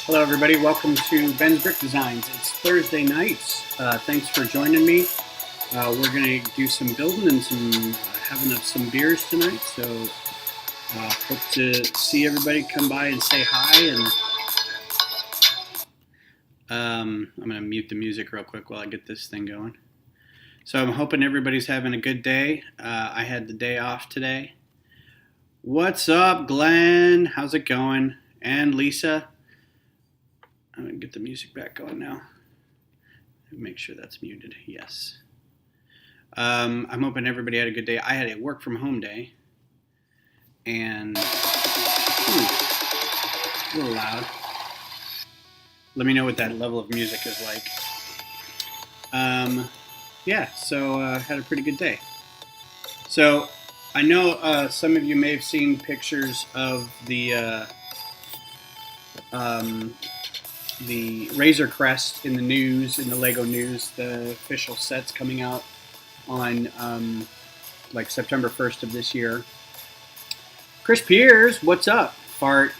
Hello everybody, welcome to Ben's Brick Designs. It's Thursday night. Thanks for joining me. We're going to do some building and having some beers tonight, so hope to see everybody come by and say hi. And I'm going to mute the music real quick while I get this thing going. So I'm hoping everybody's having a good day. I had the day off today. What's up, Glenn? How's it going? And Lisa? I'm going to get the music back going now. Make sure that's muted. Yes. I'm hoping everybody had a good day. I had a work from home day. And, a little loud. Let me know what that level of music is like. Yeah, so had a pretty good day. So I know some of you may have seen pictures of the Razor Crest in the news, in the LEGO news. The official set's coming out on like September 1st of this year. Chris Piers, what's up, Fart?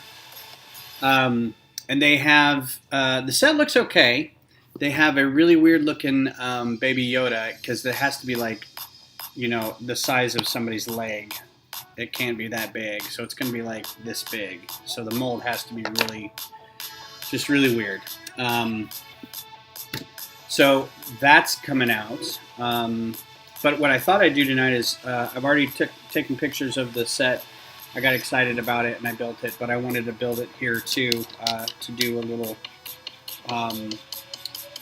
And they have, the set looks okay. They have a really weird looking Baby Yoda, because it has to be like, you know, the size of somebody's leg. It can't be that big, so it's going to be like this big. So the mold has to be really... just really weird. So that's coming out. But what I thought I'd do tonight is I've already taken pictures of the set. I got excited about it and I built it, but I wanted to build it here too to do a little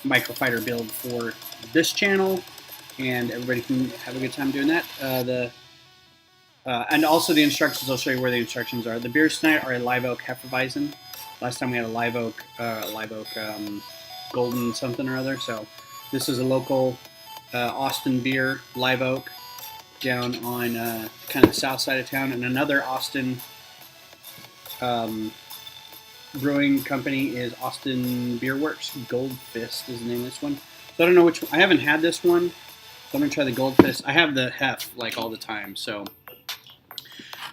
microfighter build for this channel, and everybody can have a good time doing that. And also the instructions, I'll show you where the instructions are. The beers tonight are a live oak Hefeweizen. Last time we had a live oak golden something or other. So this is a local Austin beer, live oak, down on kind of the south side of town. And another Austin brewing company is Austin Beerkworks. Gold Fist is the name of this one. So I don't know which one. I haven't had this one, so I'm going to try the Gold Fist. I have the Hef like all the time. So,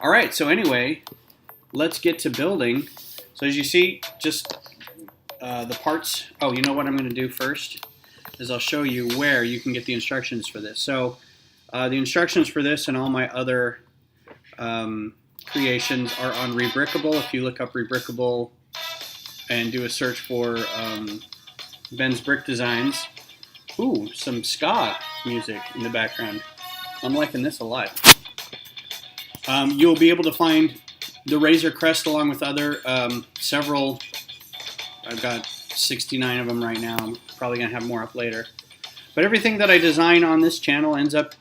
all right. So anyway, let's get to building. So as you see, just the parts. Oh, you know what I'm going to do first is I'll show you where you can get the instructions for this. So the instructions for this and all my other creations are on Rebrickable. If you look up Rebrickable and do a search for Ben's Brick Designs. Ooh, some ska music in the background. I'm liking this a lot. You'll be able to find the Razor Crest along with other several. I've got 69 of them right now. I'm probably going to have more up later. But everything that I design on this channel ends up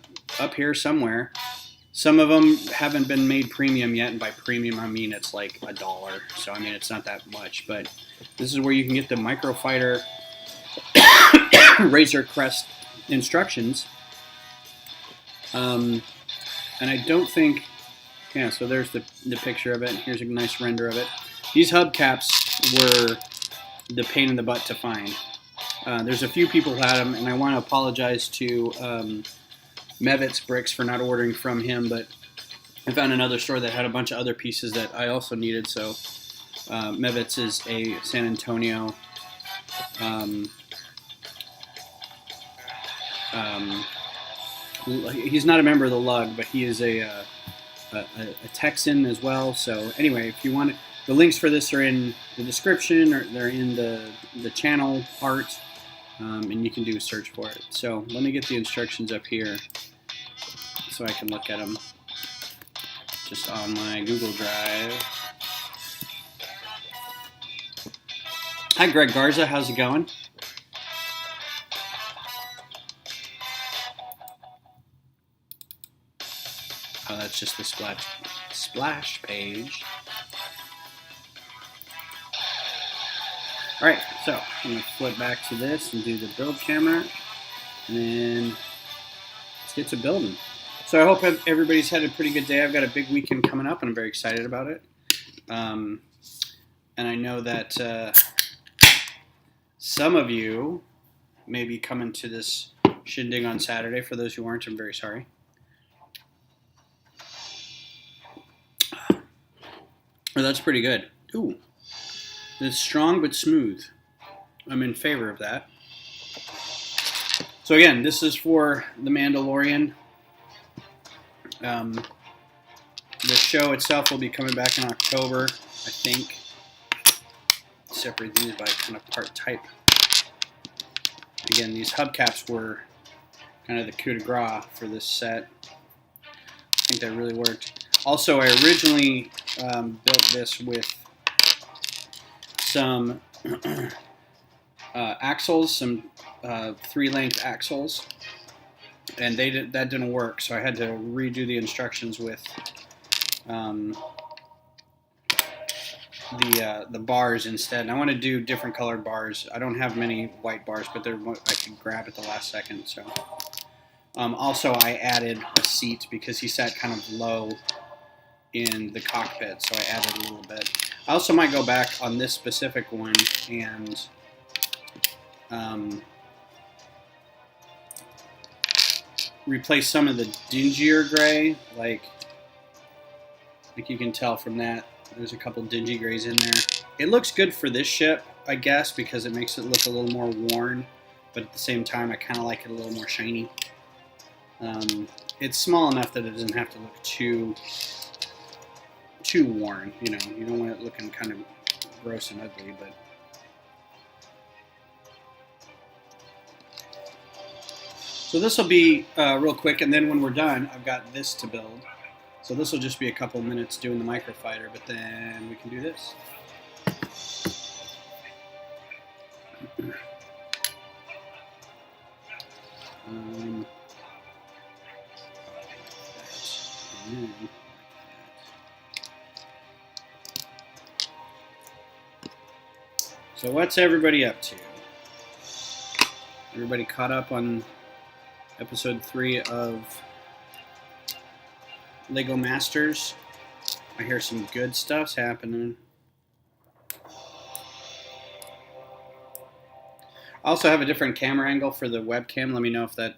here somewhere. Some of them haven't been made premium yet, and by premium I mean it's like $1. So I mean it's not that much. But this is where you can get the microfighter Razor Crest instructions. And I don't think... Yeah, so there's the picture of it. Here's a nice render of it. These hubcaps were the pain in the butt to find. There's a few people who had them, and I want to apologize to Mevitz Bricks for not ordering from him, but I found another store that had a bunch of other pieces that I also needed, so Mevitz is a San Antonio he's not a member of the Lug, but he is a Texan as well. So anyway, if you want it, the links for this are in the description, or they're in the channel art, and you can do a search for it. So let me get the instructions up here so I can look at them just on my Google Drive. Hi Greg Garza, how's it going? Oh, that's just the splash page. All right, so I'm gonna flip back to this and do the build camera, and then let's get to building. So I hope everybody's had a pretty good day. I've got a big weekend coming up, and I'm very excited about it. And I know that some of you may be coming to this shindig on Saturday. For those who aren't, I'm very sorry. Oh, that's pretty good. Ooh. It's strong but smooth. I'm in favor of that. So again, this is for The Mandalorian. The show itself will be coming back in October, I think. Separate these by kind of part type. Again, these hubcaps were kind of the coup de grace for this set. I think that really worked. Also, I originally built this with some axles, some 3-length axles, and that didn't work, so I had to redo the instructions with the bars instead. And I want to do different colored bars. I don't have many white bars, but I could grab at the last second. So also I added a seat because he sat kind of low in the cockpit, so I added a little bit. I also might go back on this specific one and replace some of the dingier gray, like you can tell from that. There's a couple dingy grays in there. It looks good for this ship, I guess, because it makes it look a little more worn, but at the same time I kind of like it a little more shiny. It's small enough that it doesn't have to look too worn, you know. You don't want it looking kind of gross and ugly, but so this will be real quick, and then when we're done, I've got this to build. So this will just be a couple minutes doing the microfighter, but then we can do this. So what's everybody up to? Everybody caught up on episode 3 of Lego Masters? I hear some good stuff's happening. I also have a different camera angle for the webcam. Let me know if that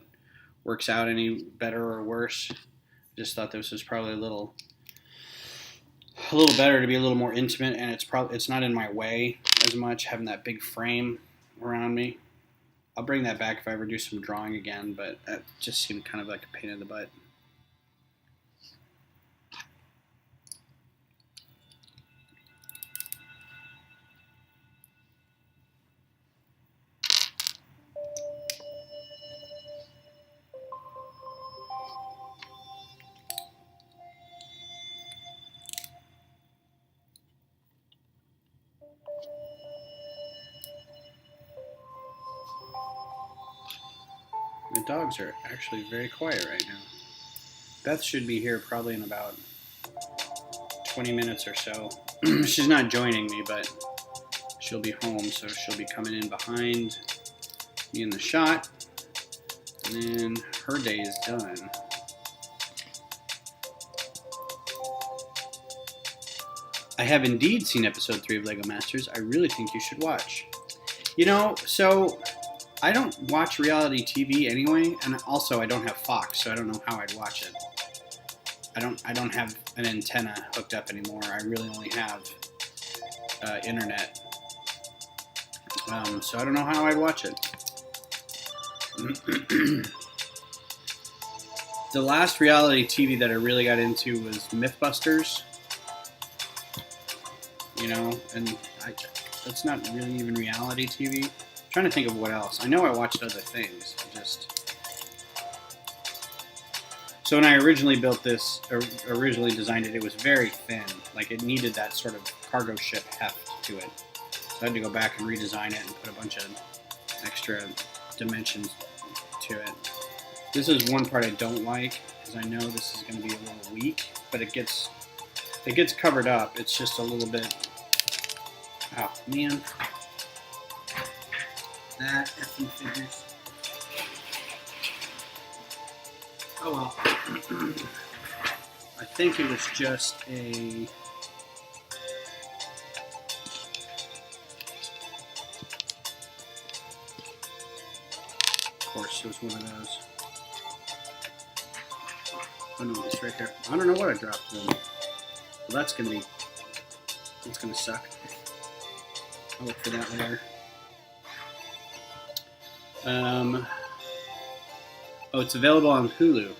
works out any better or worse. Just thought this was probably a little better to be a little more intimate, and it's not in my way as much having that big frame around me. I'll bring that back if I ever do some drawing again, but that just seemed kind of like a pain in the butt. The dogs are actually very quiet right now. Beth should be here probably in about 20 minutes or so. She's not joining me, but she'll be home, so she'll be coming in behind me in the shot, and then her day is done. I have indeed seen episode 3 of Lego Masters. I really think you should watch. You know, so I don't watch reality TV anyway, and also I don't have Fox, so I don't know how I'd watch it. I don't have an antenna hooked up anymore. I really only have internet, so I don't know how I'd watch it. The last reality TV that I really got into was Mythbusters. You know, and that's not really even reality TV. I'm trying to think of what else. I know I watched other things. So when I originally built this, or originally designed it, it was very thin. Like it needed that sort of cargo ship heft to it. So I had to go back and redesign it and put a bunch of extra dimensions to it. This is one part I don't like, because I know this is going to be a little weak, but it gets covered up. It's just a little bit. Oh man, that effing figures. Oh well. I think it was just a. Of course, it was one of those. Oh no, it's right here. I don't know what I dropped then. Well, that's gonna suck. I'll look for that later. Oh, it's available on Hulu.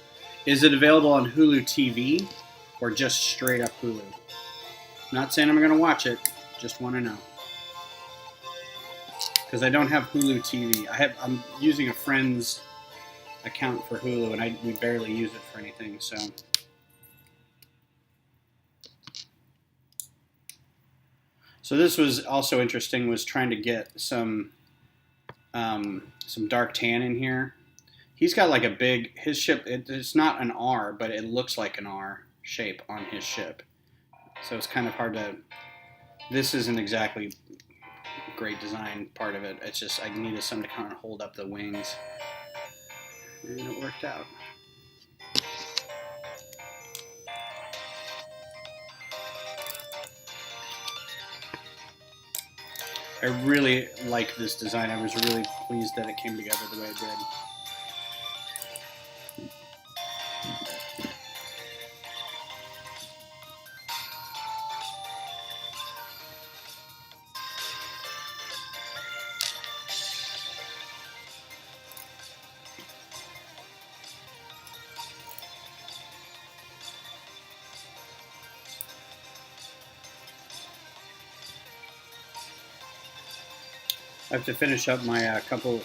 Is it available on Hulu TV or just straight up Hulu? Not saying I'm going to watch it, just want to know. Because I don't have Hulu TV. I'm using a friend's account for Hulu, and we barely use it for anything, so. So this was also interesting, was trying to get some dark tan in here. He's got like a big, his ship, it's not an R, but it looks like an R shape on his ship. So it's kind of hard to, this isn't exactly great design part of it. It's just, I needed something to kind of hold up the wings. And it worked out. I really like this design. I was really pleased that it came together the way it did. I have to finish up my couple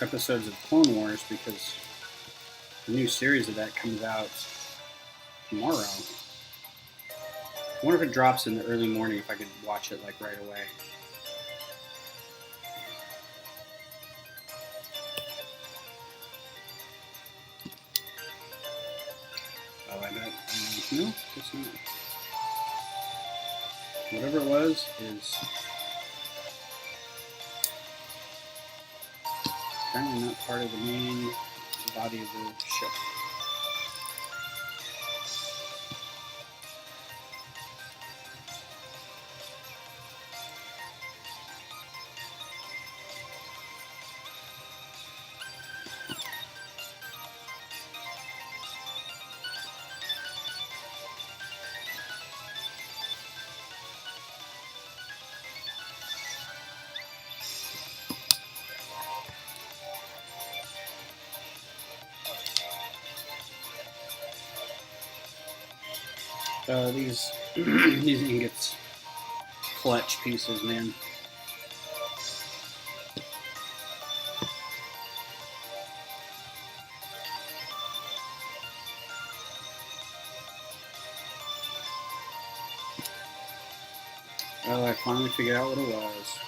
episodes of Clone Wars because the new series of that comes out tomorrow. I wonder if it drops in the early morning, if I could watch it like right away. Oh, I bet. No, it's not. Whatever it was is apparently not part of the main body of the ship. These these ingots, clutch pieces, man. Oh, I finally figured out what it was.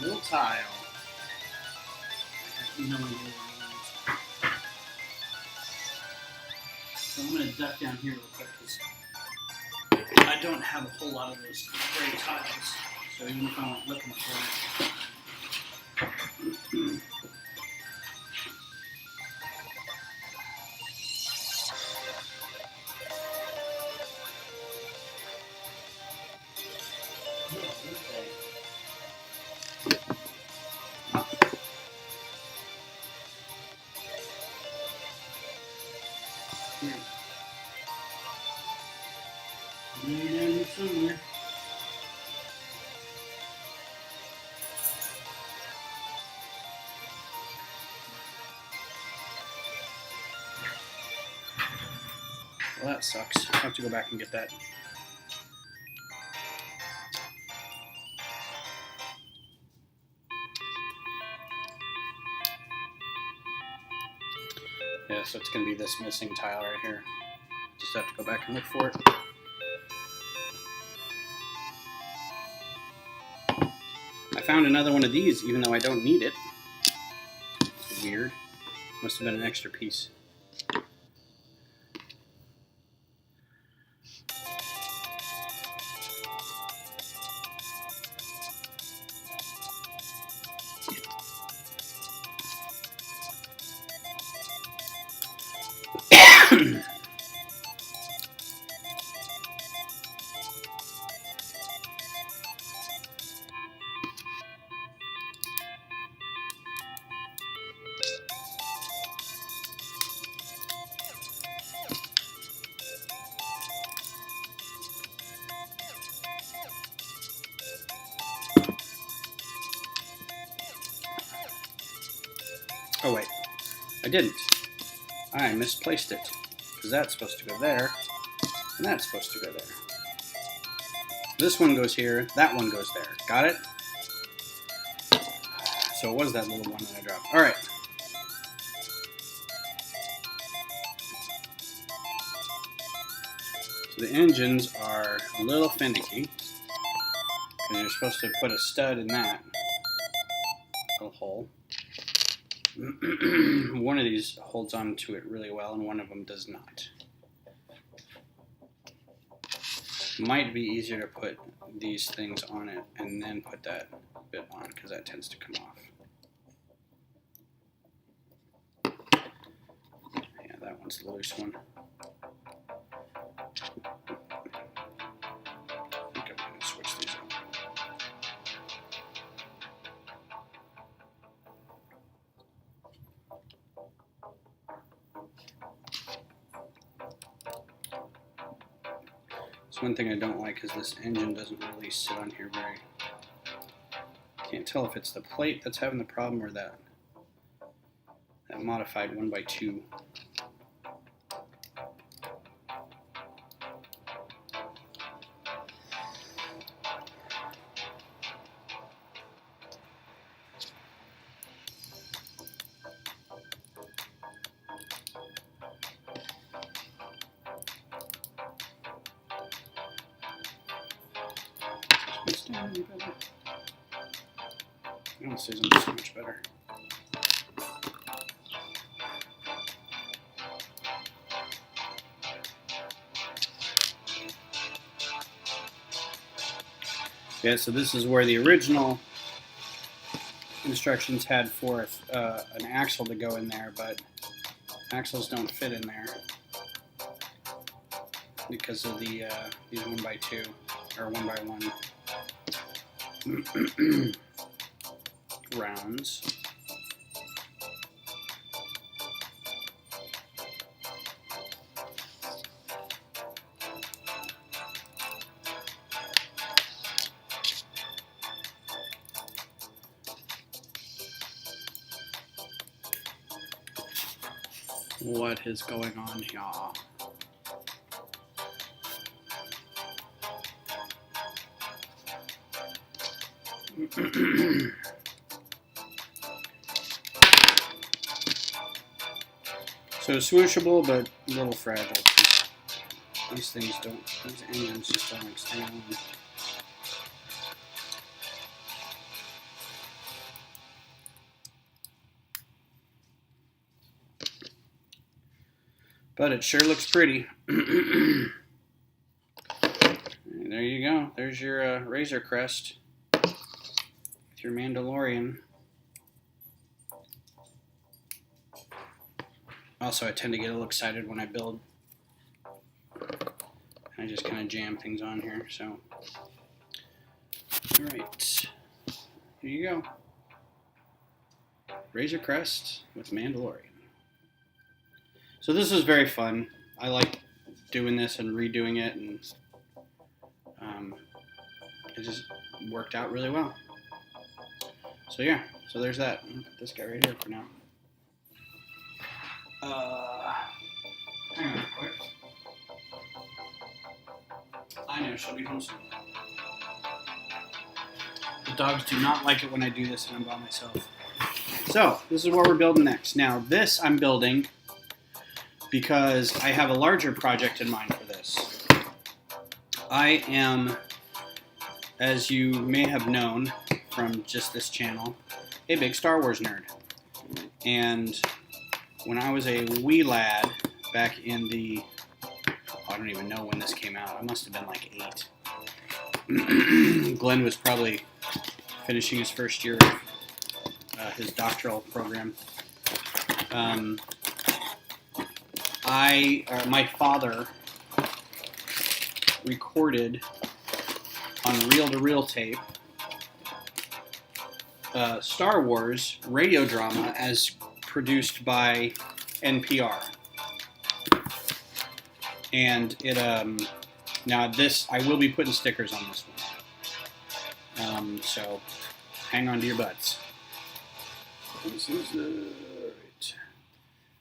Little tile. No idea what it is. So I'm going to duck down here real quick because I don't have a whole lot of those gray tiles. So even if I'm not looking for it. Somewhere. Well, that sucks. I have to go back and get that. Yeah, so it's going to be this missing tile right here. Just have to go back and look for it. I found another one of these, even though I don't need it. It's weird. Must have been an extra piece. I didn't. I misplaced it. Because that's supposed to go there, and that's supposed to go there. This one goes here, that one goes there. Got it? So it was that little one that I dropped. Alright. So the engines are a little finicky. And you're supposed to put a stud in that little hole. One of these holds on to it really well, and one of them does not. Might be easier to put these things on it and then put that bit on, because that tends to come off. Yeah, that one's the loose one. I think I'm going to switch these up. So one thing I don't like is this engine doesn't really sit on here very. Can't tell if it's the plate that's having the problem or that modified 1x2. I don't see something so much better. Yeah, so this is where the original instructions had for an axle to go in there, but axles don't fit in there because of the these 1x2 or 1x1 rounds. What is going on here? So swooshable, but a little fragile. These things don't, these engines just don't extend. But it sure looks pretty. There you go. There's your Razor Crest. Your Mandalorian. Also, I tend to get a little excited when I build. I just kind of jam things on here, so. Alright. Here you go. Razor Crest with Mandalorian. So this is very fun. I like doing this and redoing it, and it just worked out really well. So yeah, so there's that. I'm gonna put this guy right here for now. Hang on quick. I know, she'll be home soon. The dogs do not like it when I do this and I'm by myself. So, this is what we're building next. Now, this I'm building because I have a larger project in mind for this. I am, as you may have known from just this channel, a big Star Wars nerd. And when I was a wee lad back in the, I don't even know when this came out. I must have been like 8. Glenn was probably finishing his first year of his doctoral program. My father recorded on reel-to-reel tape Star Wars radio drama as produced by NPR. And it, now this, I will be putting stickers on this one. So hang on to your butts. This is right.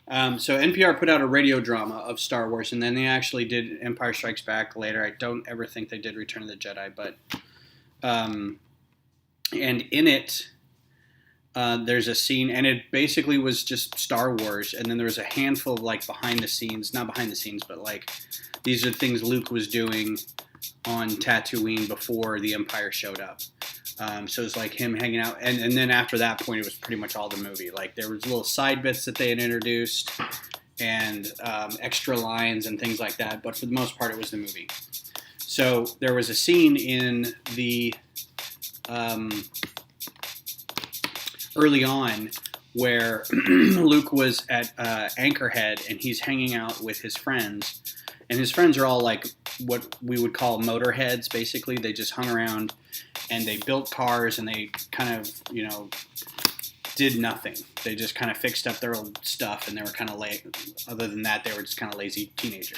So NPR put out a radio drama of Star Wars, and then they actually did Empire Strikes Back later. I don't ever think they did Return of the Jedi, but and in it, there's a scene, and it basically was just Star Wars, and then there was a handful of like behind the scenes, not behind the scenes, but like these are things Luke was doing on Tatooine before the Empire showed up. So it was like him hanging out, and then after that point, it was pretty much all the movie. Like there was little side bits that they had introduced, and extra lines and things like that. But for the most part, it was the movie. So there was a scene in the early on where Luke was at Anchorhead, and he's hanging out with his friends, and his friends are all like what we would call motorheads. Basically, they just hung around. And they built cars, and they kind of, did nothing. They just kind of fixed up their old stuff, and they were kind of late. Other than that, they were just kind of lazy teenagers.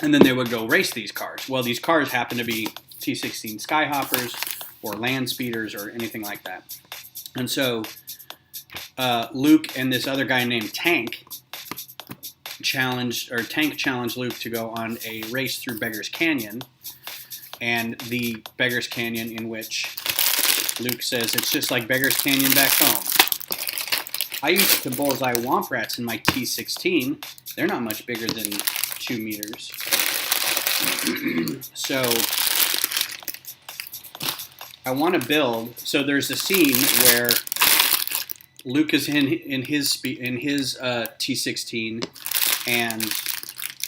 And then they would go race these cars. Well, these cars happen to be T-16 Skyhoppers or land speeders or anything like that. And so Luke and this other guy named Tank challenged Luke to go on a race through Beggar's Canyon. And the Beggar's Canyon, in which Luke says it's just like Beggar's Canyon back home. I used to bullseye womp rats in my T-16. They're not much bigger than 2 meters. So I want to build. So there's a scene where Luke is in his T-16, and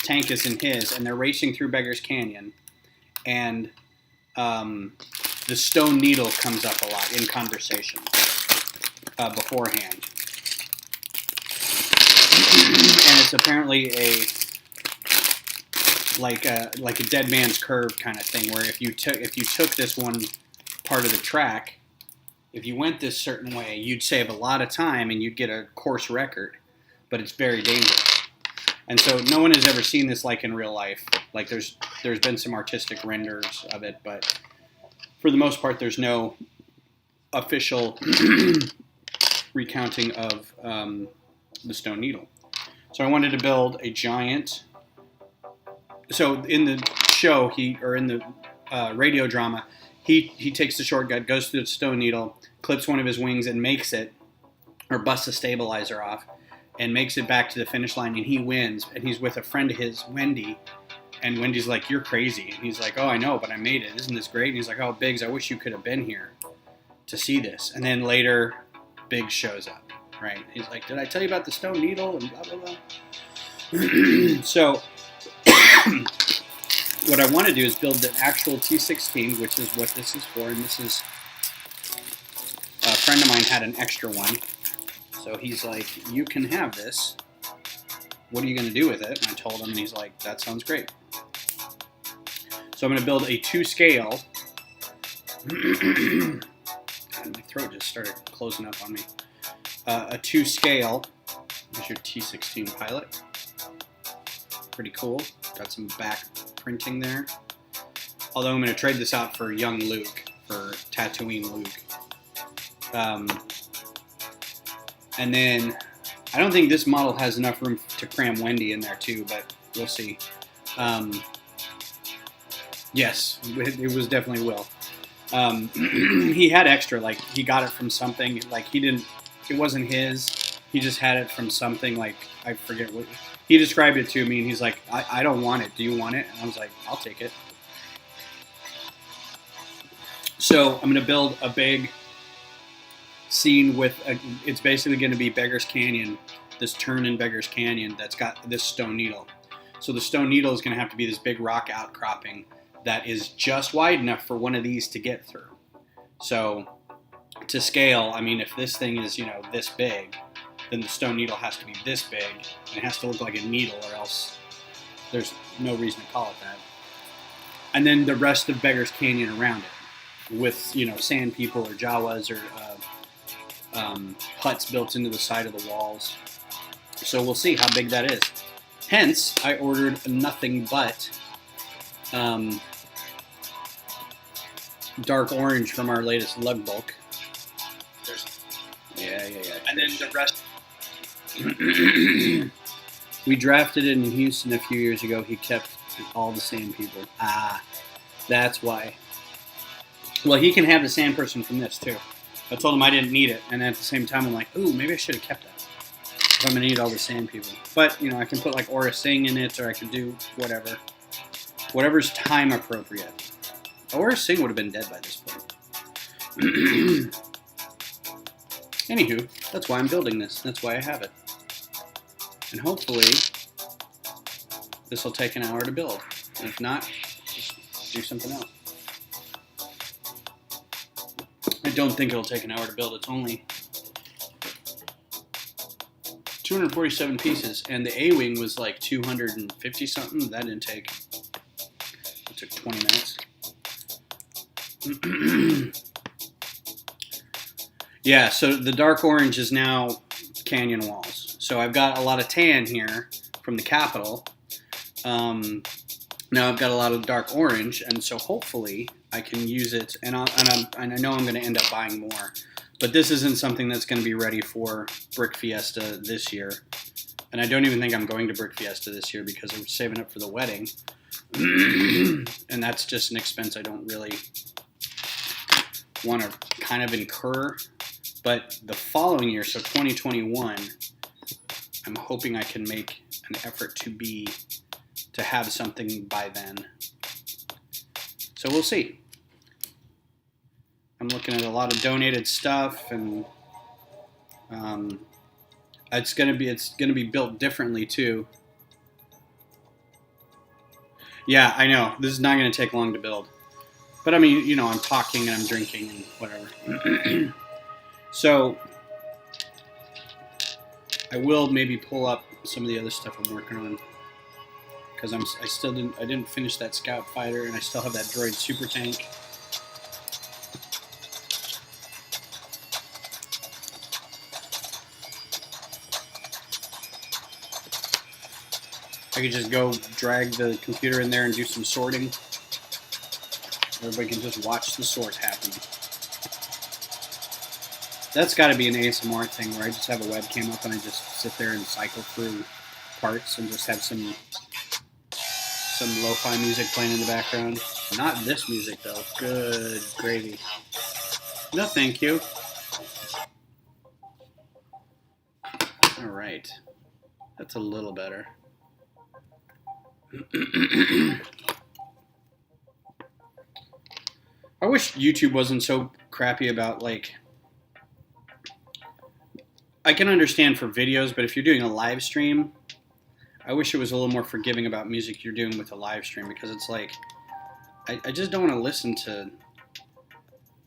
Tank is in his, and they're racing through Beggar's Canyon. And the stone needle comes up a lot in conversation beforehand. And it's apparently a dead man's curve kind of thing, where if you took this one part of the track, if you went this certain way, you'd save a lot of time and you'd get a course record, but it's very dangerous. And so no one has ever seen this like in real life. Like there's been some artistic renders of it, but for the most part, there's no official recounting of the stone needle. So I wanted to build a giant. So in the show, in the radio drama, he takes the shortcut, goes through the stone needle, clips one of his wings, and makes it, or busts a stabilizer off, and makes it back to the finish line, and he wins. And he's with a friend of his, Wendy, and Wendy's like, "You're crazy." And he's like, "Oh, I know, but I made it. Isn't this great?" And he's like, "Oh, Biggs, I wish you could have been here to see this." And then later, Biggs shows up, right? He's like, "Did I tell you about the stone needle?" And blah, blah, blah. So what I want to do is build an actual T-16, which is what this is for. And this is, a friend of mine had an extra one. So he's like, "You can have this. What are you going to do with it?" And I told him, and he's like, "That sounds great." So I'm going to build a 2-scale. God, my throat just started closing up on me. A 2-scale. There's your T-16 pilot. Pretty cool. Got some back printing there. Although I'm going to trade this out for young Luke, for Tatooine Luke. And then I don't think this model has enough room to cram Wendy in there too, but we'll see. Yes, it was definitely Will. He had extra, like he got it from something, like it wasn't his, he just had it from something, like I forget what, he described it to me and he's like, I don't want it, do you want it? And I was like, I'll take it. So I'm going to build a big scene with, it's basically going to be Beggar's Canyon, this turn in Beggar's Canyon that's got this stone needle. So the stone needle is going to have to be this big rock outcropping that is just wide enough for one of these to get through. So to scale, I mean, if this thing is, this big, then the stone needle has to be this big, and it has to look like a needle, or else there's no reason to call it that. And then the rest of Beggar's Canyon around it, with, sand people or Jawas or huts built into the side of the walls. So we'll see how big that is. Hence, I ordered nothing but dark orange from our latest lug bulk. Yeah. And then the rest We drafted it in Houston a few years ago. He kept all the same people. Ah, that's why. Well, he can have the sand person from this too. I told him I didn't need it, and at the same time, I'm like, ooh, maybe I should have kept that. I'm gonna need all the sand people. But you know, I can put like Aura Singh in it, or I can do whatever, whatever's time appropriate. Aura Singh would have been dead by this point. Anywho, that's why I'm building this. That's why I have it. And hopefully, this will take an hour to build. And if not, just do something else. I don't think it'll take an hour to build. It's only 247 pieces, and the A-wing was like 250 something. That didn't take. It took 20 minutes. Yeah, so the dark orange is now canyon walls. So I've got a lot of tan here from the Capitol. Now I've got a lot of dark orange, and so hopefully I can use it. And I know I'm going to end up buying more, but this isn't something that's going to be ready for Brick Fiesta this year. And I don't even think I'm going to Brick Fiesta this year because I'm saving up for the wedding, and that's just an expense I don't really want to kind of incur. But the following year, so 2021, I'm hoping I can make an effort to have something by then. So we'll see. I'm looking at a lot of donated stuff, and it's gonna be built differently too. Yeah, I know this is not gonna take long to build, but I mean, you know, I'm talking and I'm drinking and whatever. So I will maybe pull up some of the other stuff I'm working on, because I didn't finish that scout fighter, and I still have that droid super tank. I could just go drag the computer in there and do some sorting. Everybody can just watch the sort happen. That's got to be an ASMR thing where I just have a webcam up and I just sit there and cycle through parts and just have some lo-fi music playing in the background. Not this music though. Good gravy. No, thank you. All right, that's a little better. I wish YouTube wasn't so crappy about, like, I can understand for videos, but if you're doing a live stream, I wish it was a little more forgiving about music you're doing with a live stream, because it's like, I just don't want to listen to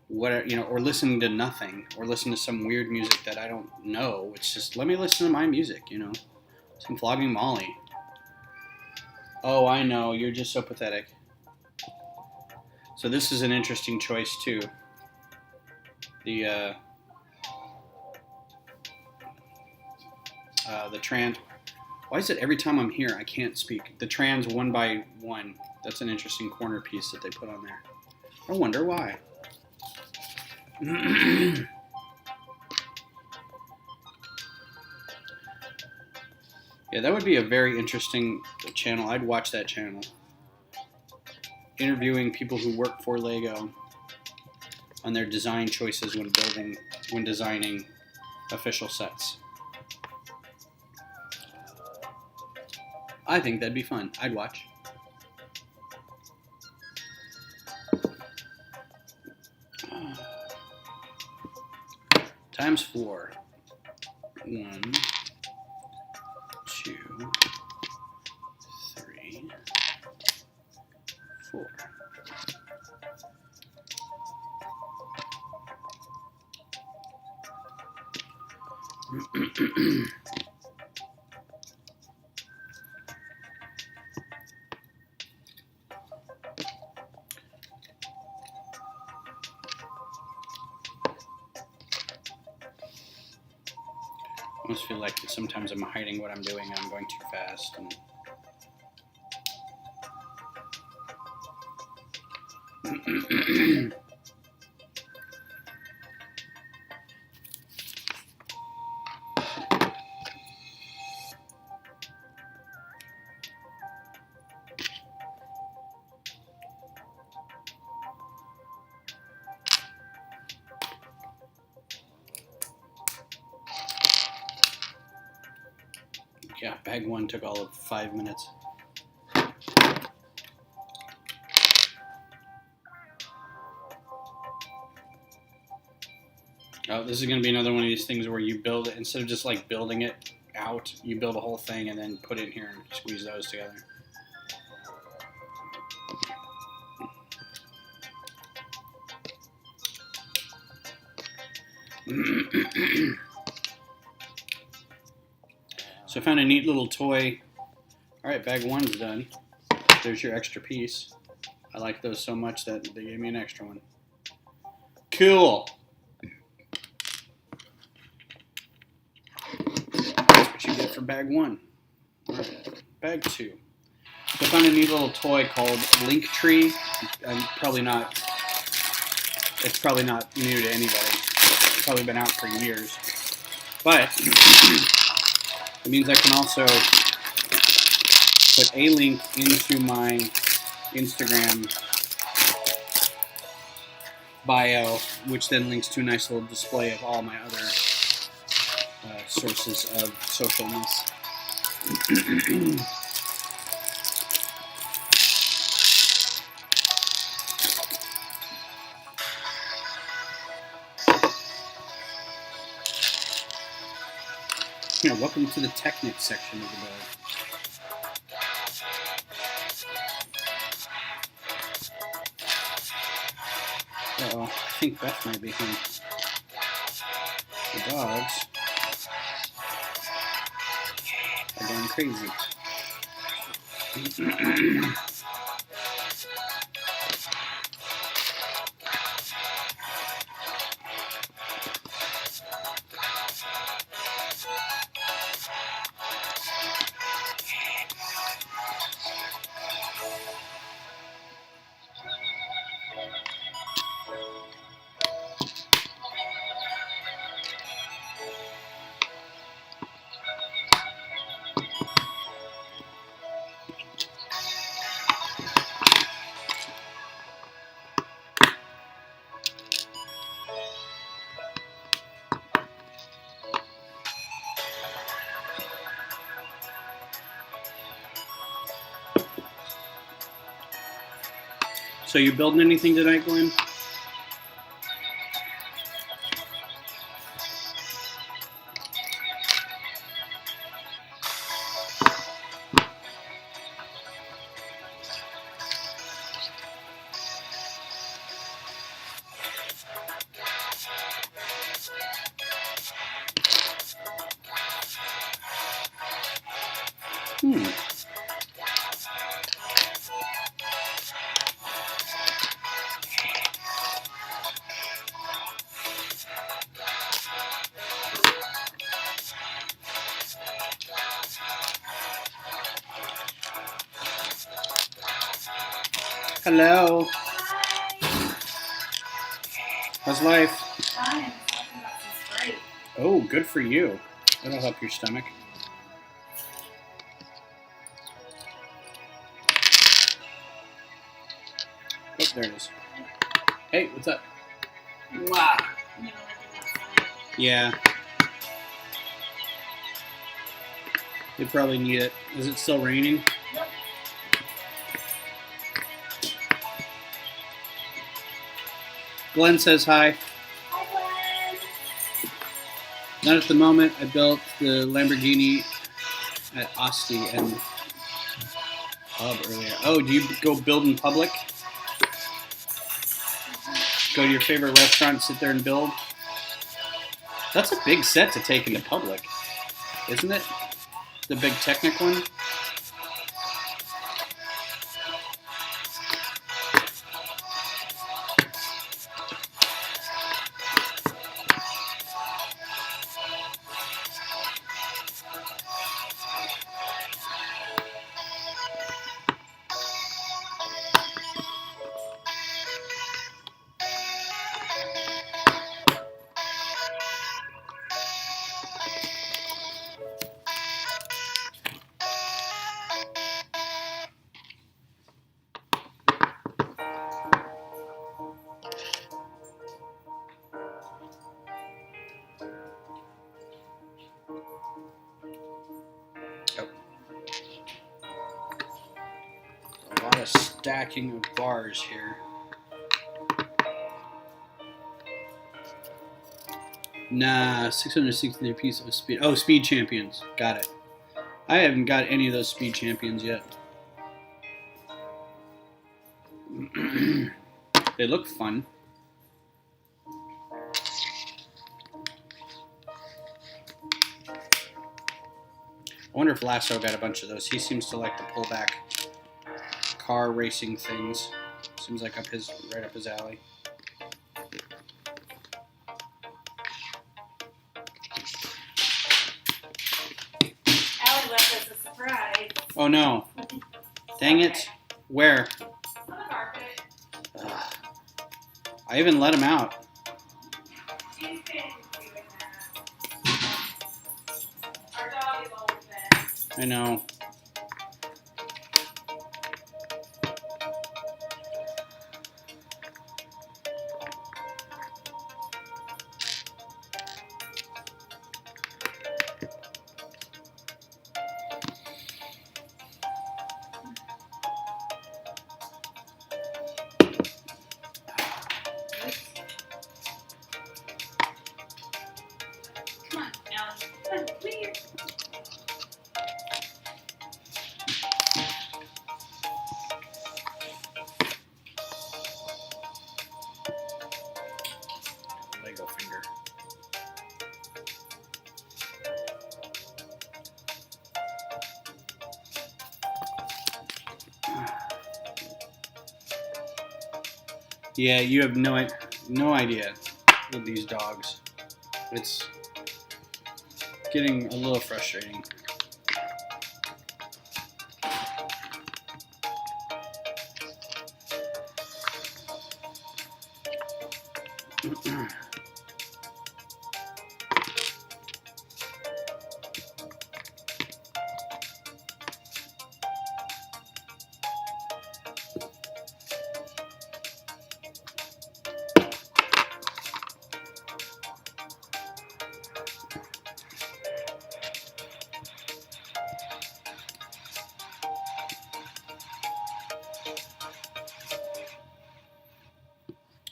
what, you know, or listen to nothing, or listen to some weird music that I don't know. It's just, let me listen to my music, you know, some Flogging Molly. Oh, I know, you're just so pathetic. So this is an interesting choice too. The trans. Why is it every time I'm here I can't speak? The trans 1x1. That's an interesting corner piece that they put on there. I wonder why. Yeah, that would be a very interesting channel. I'd watch that channel. Interviewing people who work for Lego on their design choices when designing official sets. I think that'd be fun. I'd watch. Times 4. 1, 2, 3, 4. I almost feel like sometimes I'm hiding what I'm doing and I'm going too fast. And Yeah, bag 1 took all of 5 minutes. Oh, this is going to be another one of these things where you build it, instead of just like building it out, you build a whole thing and then put it in here and squeeze those together. So I found a neat little toy. Alright, bag 1's done. There's your extra piece. I like those so much that they gave me an extra one. Cool! That's what you get for bag 1. Alright, bag 2. So I found a neat little toy called Linktree. It's probably not new to anybody. It's probably been out for years. But it means I can also put a link into my Instagram bio, which then links to a nice little display of all my other sources of socialness. Welcome to the Technic section of the bag. Uh-oh, I think Beth might be home. The dogs are going crazy. So you building anything tonight, Glenn? Hello. Hi. How's life? Fine. I'm talking about some Sprite. Oh, good for you. That'll help your stomach. Oh, there it is. Hey, what's up? Wow. You know, like Yeah. They probably need it. Is it still raining? Nope. Glenn says hi. Hi, Glenn. Not at the moment. I built the Lamborghini at Asti and Hub earlier. Oh, do you go build in public? Go to your favorite restaurant, sit there and build? That's a big set to take into public, isn't it? The big Technic one? stacking of bars here. Nah, 663 piece of speed. Oh, speed champions. Got it. I haven't got any of those speed champions yet. They look fun. I wonder if Lasso got a bunch of those. He seems to like to pull back car racing things. Seems like right up his alley. Allie left us a surprise. Oh no. Dang it. Where? On the carpet. Ugh. I even let him out. She's been doing that. Our dog is always been. I know. Come on, Allie. Come on, come here. Lego finger. Yeah, you have no idea with these dogs. It's getting a little frustrating.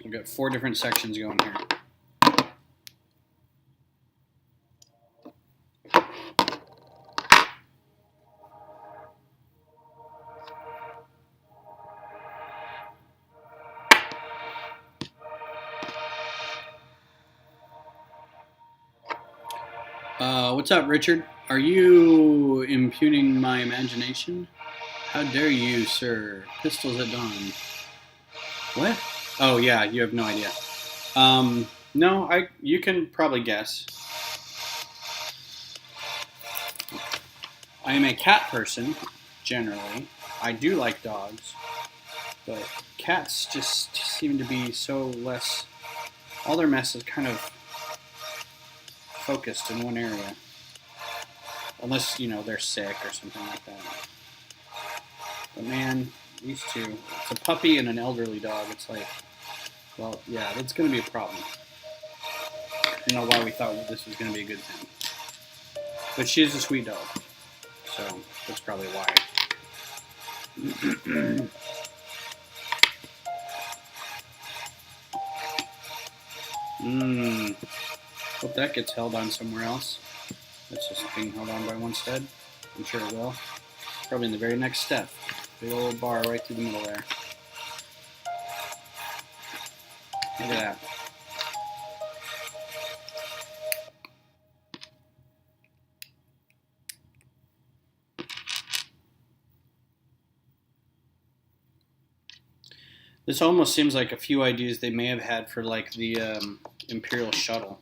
We've got 4 different sections going here. What's up, Richard? Are you impugning my imagination? How dare you, sir? Pistols at dawn. What? Oh yeah, you have no idea. No, you can probably guess. I am a cat person, generally. I do like dogs, but cats just seem to be so less. All their mess is kind of focused in one area. Unless, they're sick or something like that. But man, these two, it's a puppy and an elderly dog. It's like, well, yeah, that's going to be a problem. I don't know why we thought this was going to be a good thing. But she is a sweet dog. So, that's probably why. Hope that gets held on somewhere else. That's just being held on by one stud. I'm sure it will. Probably in the very next step. Big old bar right through the middle there. Look at that. This almost seems like a few ideas they may have had for like the Imperial shuttle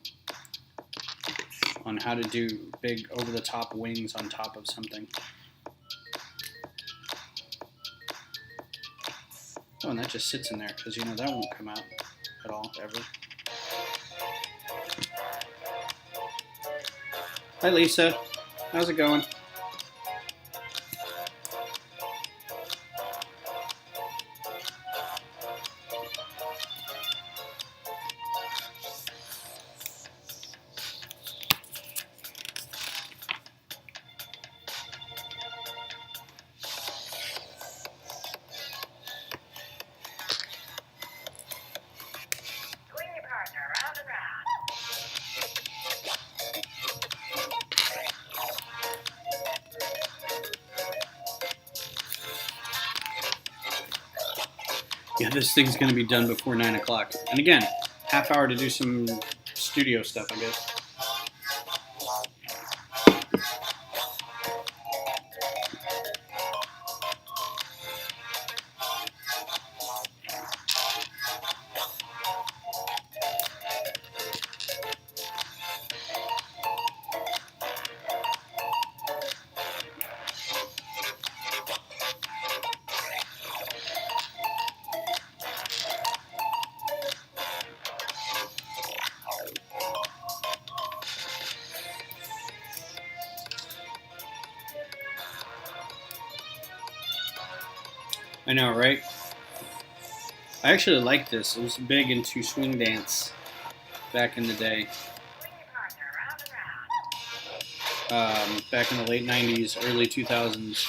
on how to do big over-the-top wings on top of something. Oh, and that just sits in there because that won't come out at all, ever. Hi, Lisa. How's it going? Yeah, this thing's going to be done before 9 o'clock. And again, half hour to do some studio stuff, I guess. I know, right? I actually like this. It was big into swing dance back in the day. Back in the late 90s, early 2000s.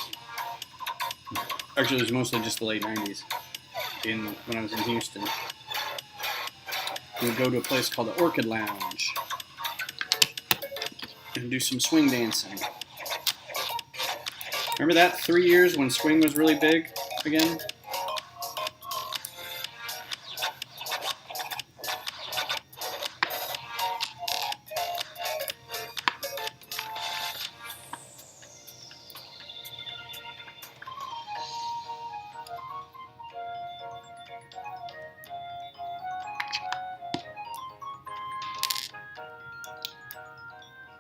Actually, it was mostly just the late 90s when I was in Houston. We would go to a place called the Orchid Lounge and do some swing dancing. Remember that 3 years when swing was really big again?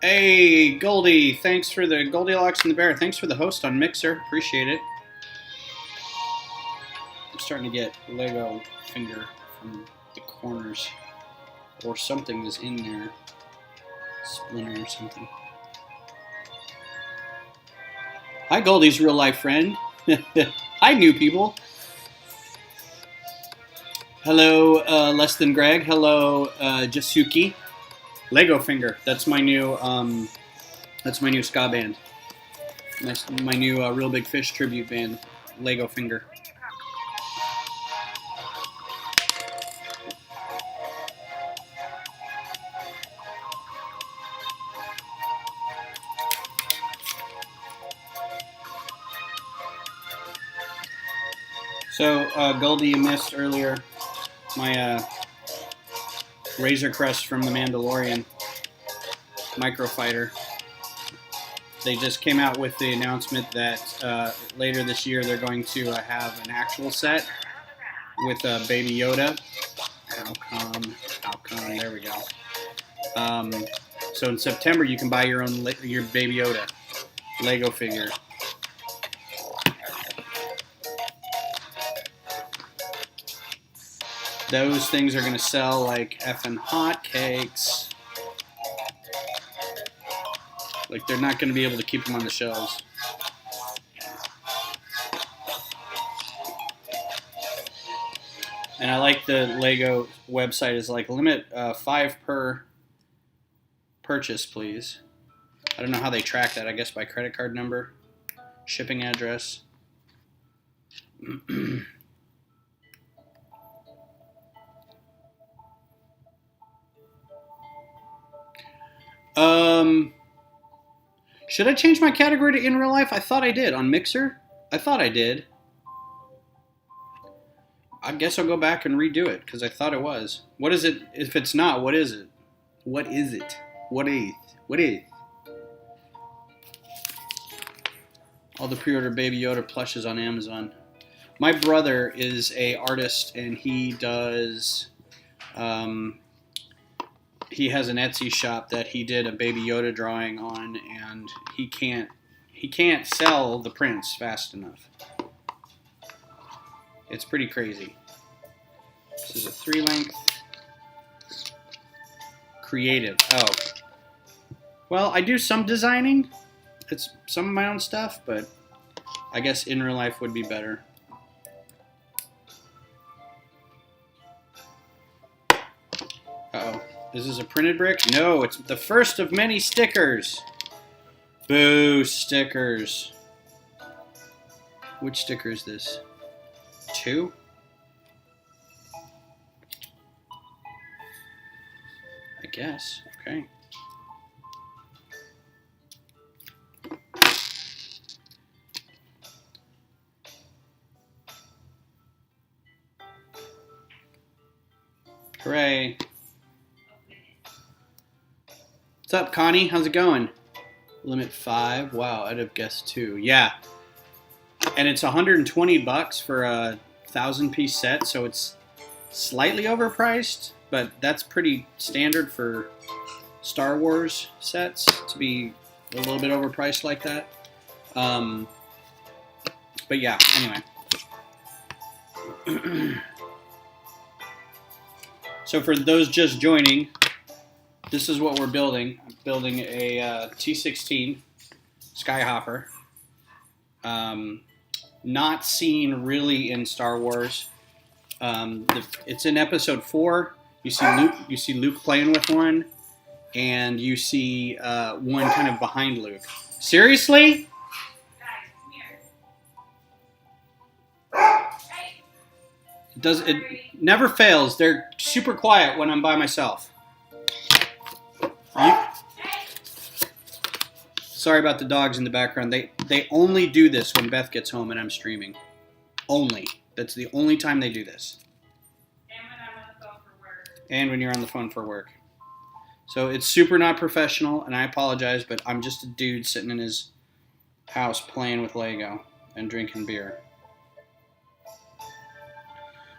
Hey, Goldie, thanks for the Goldilocks and the Bear. Thanks for the host on Mixer. Appreciate it. I'm starting to get Lego finger from the corners. Or something is in there. Splinter or something. Hi, Goldie's real life friend. Hi, new people. Hello, Less Than Greg. Hello, Jasuki. Lego Finger. That's my new ska band. That's my new Real Big Fish tribute band. Lego Finger. So, Goldie, you missed earlier my Razor Crest from The Mandalorian microfighter. They just came out with the announcement that later this year they're going to have an actual set with Baby Yoda. How come? There we go. So in September you can buy your Baby Yoda Lego figure. Those things are going to sell like effing hotcakes. Like, they're not going to be able to keep them on the shelves. And I like the Lego website is like, limit 5 per purchase, please. I don't know how they track that. I guess by credit card number, shipping address. Should I change my category to in real life? I thought I did on Mixer. I thought I did. I guess I'll go back and redo it because I thought it was. What is it? If it's not, what is it? What is it? What is? All the pre-order Baby Yoda plushes on Amazon. My brother is a artist and he does. He has an Etsy shop that he did a Baby Yoda drawing on, and he can't sell the prints fast enough. It's pretty crazy. This is a 3-length creative. Oh, well, I do some designing. It's some of my own stuff, but I guess in real life would be better. Uh-oh. Is this a printed brick? No, it's the first of many stickers. Boo, stickers. Which sticker is this? 2? I guess. Okay. Hooray. What's up, Connie? How's it going? Limit 5. Wow, I'd have guessed 2. Yeah. And it's $120 for a 1,000-piece set, so it's slightly overpriced, but that's pretty standard for Star Wars sets to be a little bit overpriced like that. But yeah, anyway. So for those just joining, this is what we're building. I'm building a T-16 Skyhopper. Not seen really in Star Wars. It's in Episode 4. You see Luke playing with one, and you see one kind of behind Luke. Seriously? Guys, come here. It never fails. They're super quiet when I'm by myself. Sorry about the dogs in the background. They only do this when Beth gets home and I'm streaming. Only. That's the only time they do this. And when I'm on the phone for work. And when you're on the phone for work. So it's super not professional, and I apologize, but I'm just a dude sitting in his house playing with Lego and drinking beer.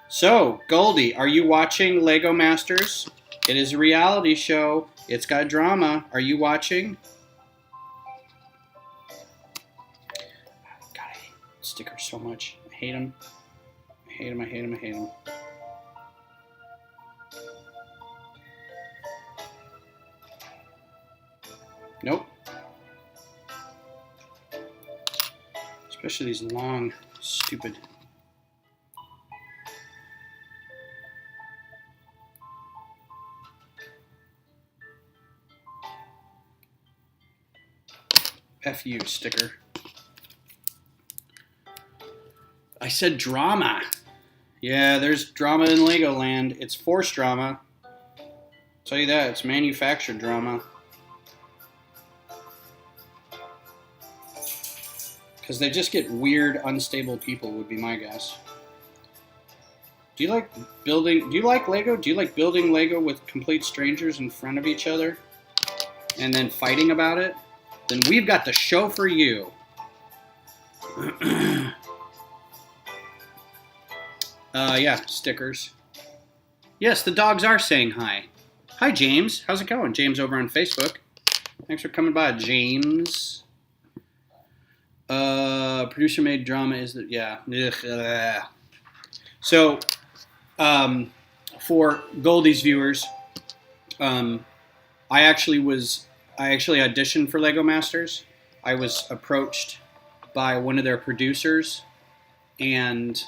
So, Goldie, are you watching Lego Masters? It is a reality show. It's got drama. Are you watching? God, I hate stickers so much. I hate them. I hate them, I hate them, I hate them. Nope. Especially these long, stupid... F you, sticker. I said drama. Yeah, there's drama in Legoland. It's forced drama. I'll tell you that, it's manufactured drama. Because they just get weird, unstable people, would be my guess. Do you like Lego? Do you like building Lego with complete strangers in front of each other? And then fighting about it? Then we've got the show for you. Yeah, stickers. Yes, the dogs are saying hi. Hi, James. How's it going? James over on Facebook. Thanks for coming by, James. Producer-made drama is that, yeah. Ugh. So, for Goldie's viewers, I actually auditioned for Lego Masters. I was approached by one of their producers, and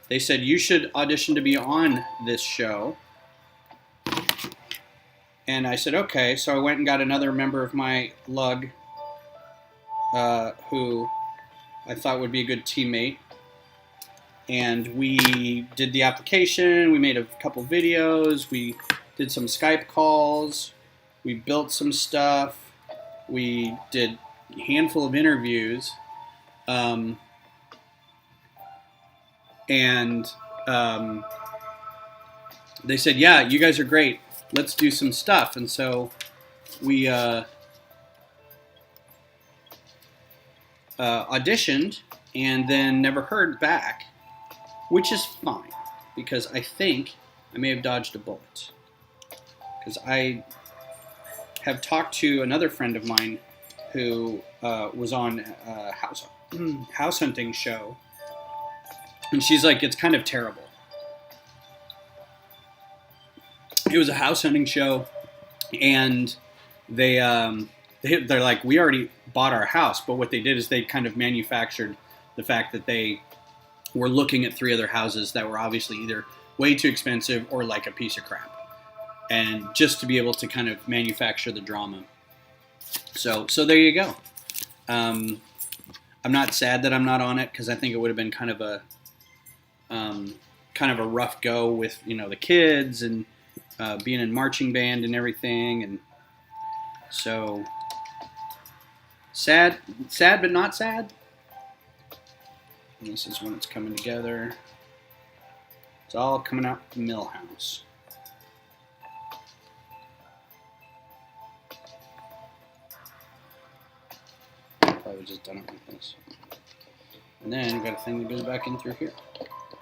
they said, you should audition to be on this show. And I said, okay. So I went and got another member of my lug who I thought would be a good teammate. And we did the application. We made a couple videos. We did some Skype calls. We built some stuff. We did a handful of interviews. They said, yeah, you guys are great. Let's do some stuff. And so we auditioned and then never heard back, which is fine because I think I may have dodged a bullet. Because I have talked to another friend of mine who was on a house hunting show, and she's like, it's kind of terrible. It was a house hunting show, and they're like, we already bought our house, but what they did is they kind of manufactured the fact that they were looking at 3 other houses that were obviously either way too expensive or like a piece of crap, and just to be able to kind of manufacture the drama. So there you go. I'm not sad that I'm not on it because I think it would have been kind of a rough go with the kids and being in marching band and everything, and so sad but not sad. And this is when it's coming together. It's all coming out the mill house. Probably just done it like this. And then we've got a thing that goes back in through here.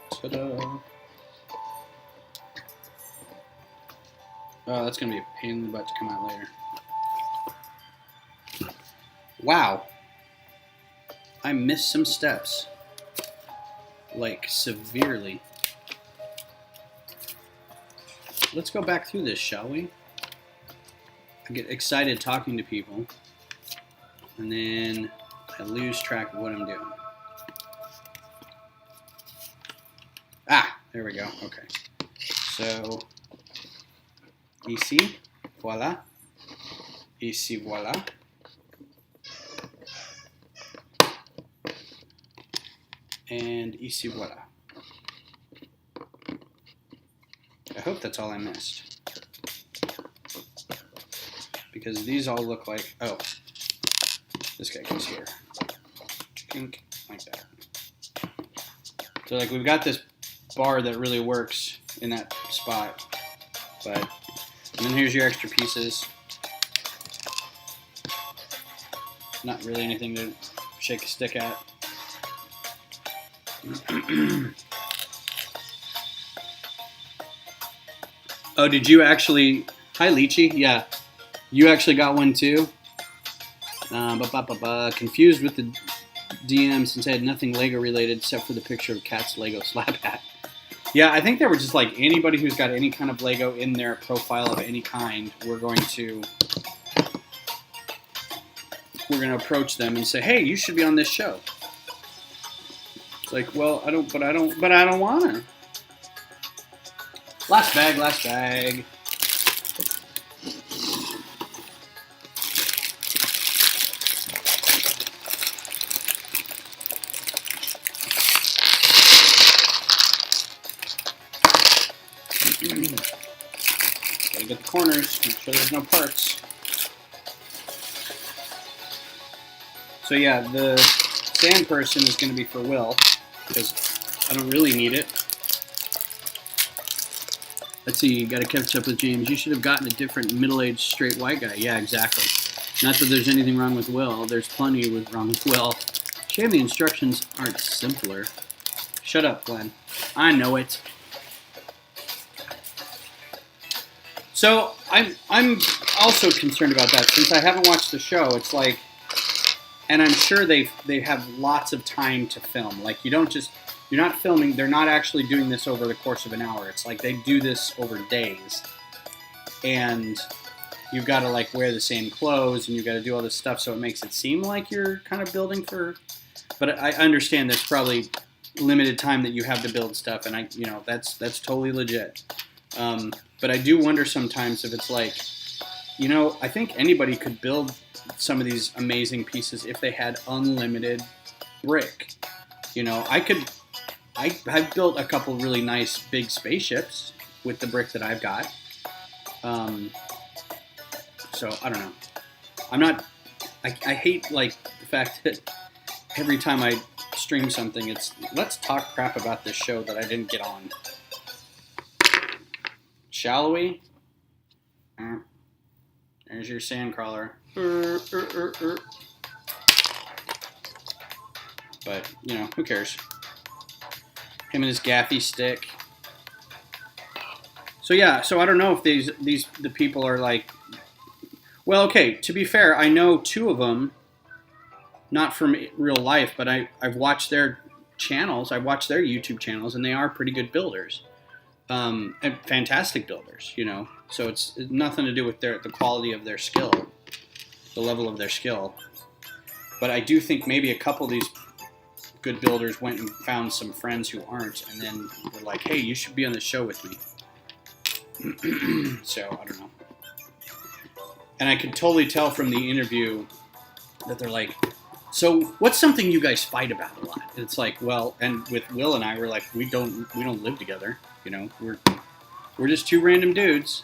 Ta-da! Oh, that's going to be a pain in the butt to come out later. Wow. I missed some steps. Like, severely. Let's go back through this, shall we? I get excited talking to people. And then I lose track of what I'm doing. Ah, there we go. Okay. So, ici, voilà. Ici, voilà. And ici, voilà. I hope that's all I missed. Because these all look like, oh, this guy goes here. Like that. So like we've got this bar that really works in that spot. But, and then here's your extra pieces. Not really anything to shake a stick at. Oh, did you actually... Hi, Lychee. Yeah. You actually got one, too? Confused with the DM since I had nothing Lego-related except for the picture of Cat's Lego slap hat. Yeah, I think they were just like anybody who's got any kind of Lego in their profile of any kind, we're going to approach them and say, hey, you should be on this show. It's like, well, I don't want to. Last bag, last bag. Gotta get the corners, make sure there's no parts. So yeah, the sand person is going to be for Will, because I don't really need it. Let's see, you got to catch up with James. You should have gotten a different middle-aged straight white guy. Yeah, exactly. Not that there's anything wrong with Will. There's plenty wrong with Will. Shame the instructions aren't simpler. Shut up, Glenn. I know it. So I'm also concerned about that. Since I haven't watched the show, it's like, and I'm sure they have lots of time to film. Like you're not filming. They're not actually doing this over the course of an hour. It's like they do this over days, and you've got to like wear the same clothes and you've got to do all this stuff. So it makes it seem like you're kind of building for. But I understand there's probably limited time that you have to build stuff, and that's totally legit. But I do wonder sometimes if it's like, I think anybody could build some of these amazing pieces if they had unlimited brick. I've built a couple really nice big spaceships with the brick that I've got. So I don't know. I hate like the fact that every time I stream something, it's let's talk crap about this show that I didn't get on. Shall we? There's your sand crawler. But, who cares? Him and his gaffy stick. So yeah, I don't know if the people are like, well, okay, to be fair, I know two of them, not from real life, but I've watched their channels, I've watched their YouTube channels, and they are pretty good builders. And fantastic builders, So it's nothing to do with the quality of their skill, the level of their skill. But I do think maybe a couple of these good builders went and found some friends who aren't, and then were like, hey, you should be on the show with me. So, I don't know. And I could totally tell from the interview that they're like, so what's something you guys fight about a lot? And it's like, well, and with Will and I, we're like, we don't live together. We're just two random dudes.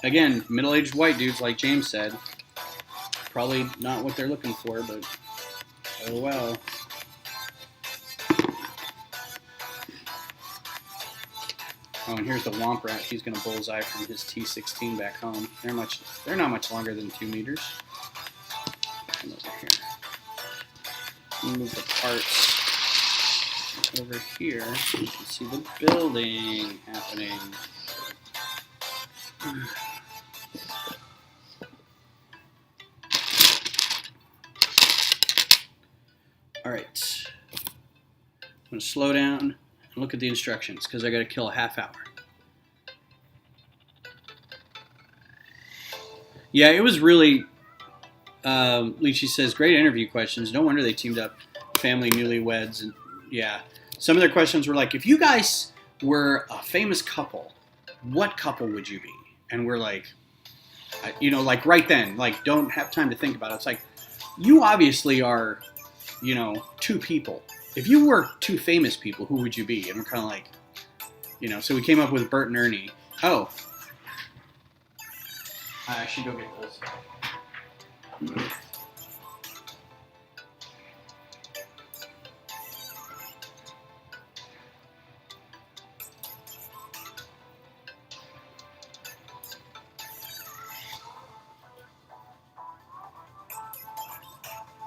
Again, middle-aged white dudes, like James said. Probably not what they're looking for, but oh well. Oh, and here's the Womp Rat. He's going to bullseye from his T-16 back home. They're not much longer than 2 meters. Come over here. Move the parts over here. You can see the building happening. All right. I'm going to slow down and look at the instructions because I got to kill a half hour. Yeah, it was really, Leachy says, great interview questions. No wonder they teamed up, family newlyweds. And yeah, some of their questions were like, if you guys were a famous couple, what couple would you be? And we're like, like right then, like don't have time to think about it. It's like, you obviously are, 2 people. If you were 2 famous people, who would you be? And we're kind of like, so we came up with Bert and Ernie. Oh. I should go get this.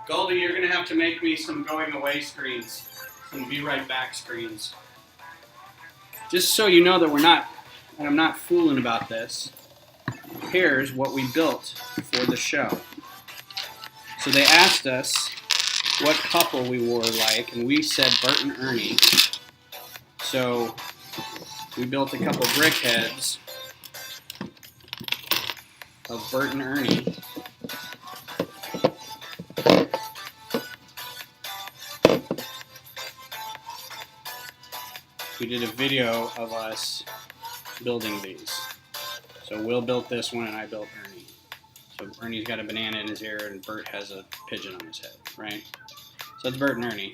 Goldie, you're going to have to make me some going away screens. Some be right back screens. Just so you know that I'm not fooling about this. Here's what we built for the show. So they asked us what couple we were like, and we said Bert and Ernie. So we built a couple brick heads of Bert and Ernie. We did a video of us building these. So Will built this one and I built Ernie. So Ernie's got a banana in his ear and Bert has a pigeon on his head, right? So that's Bert and Ernie.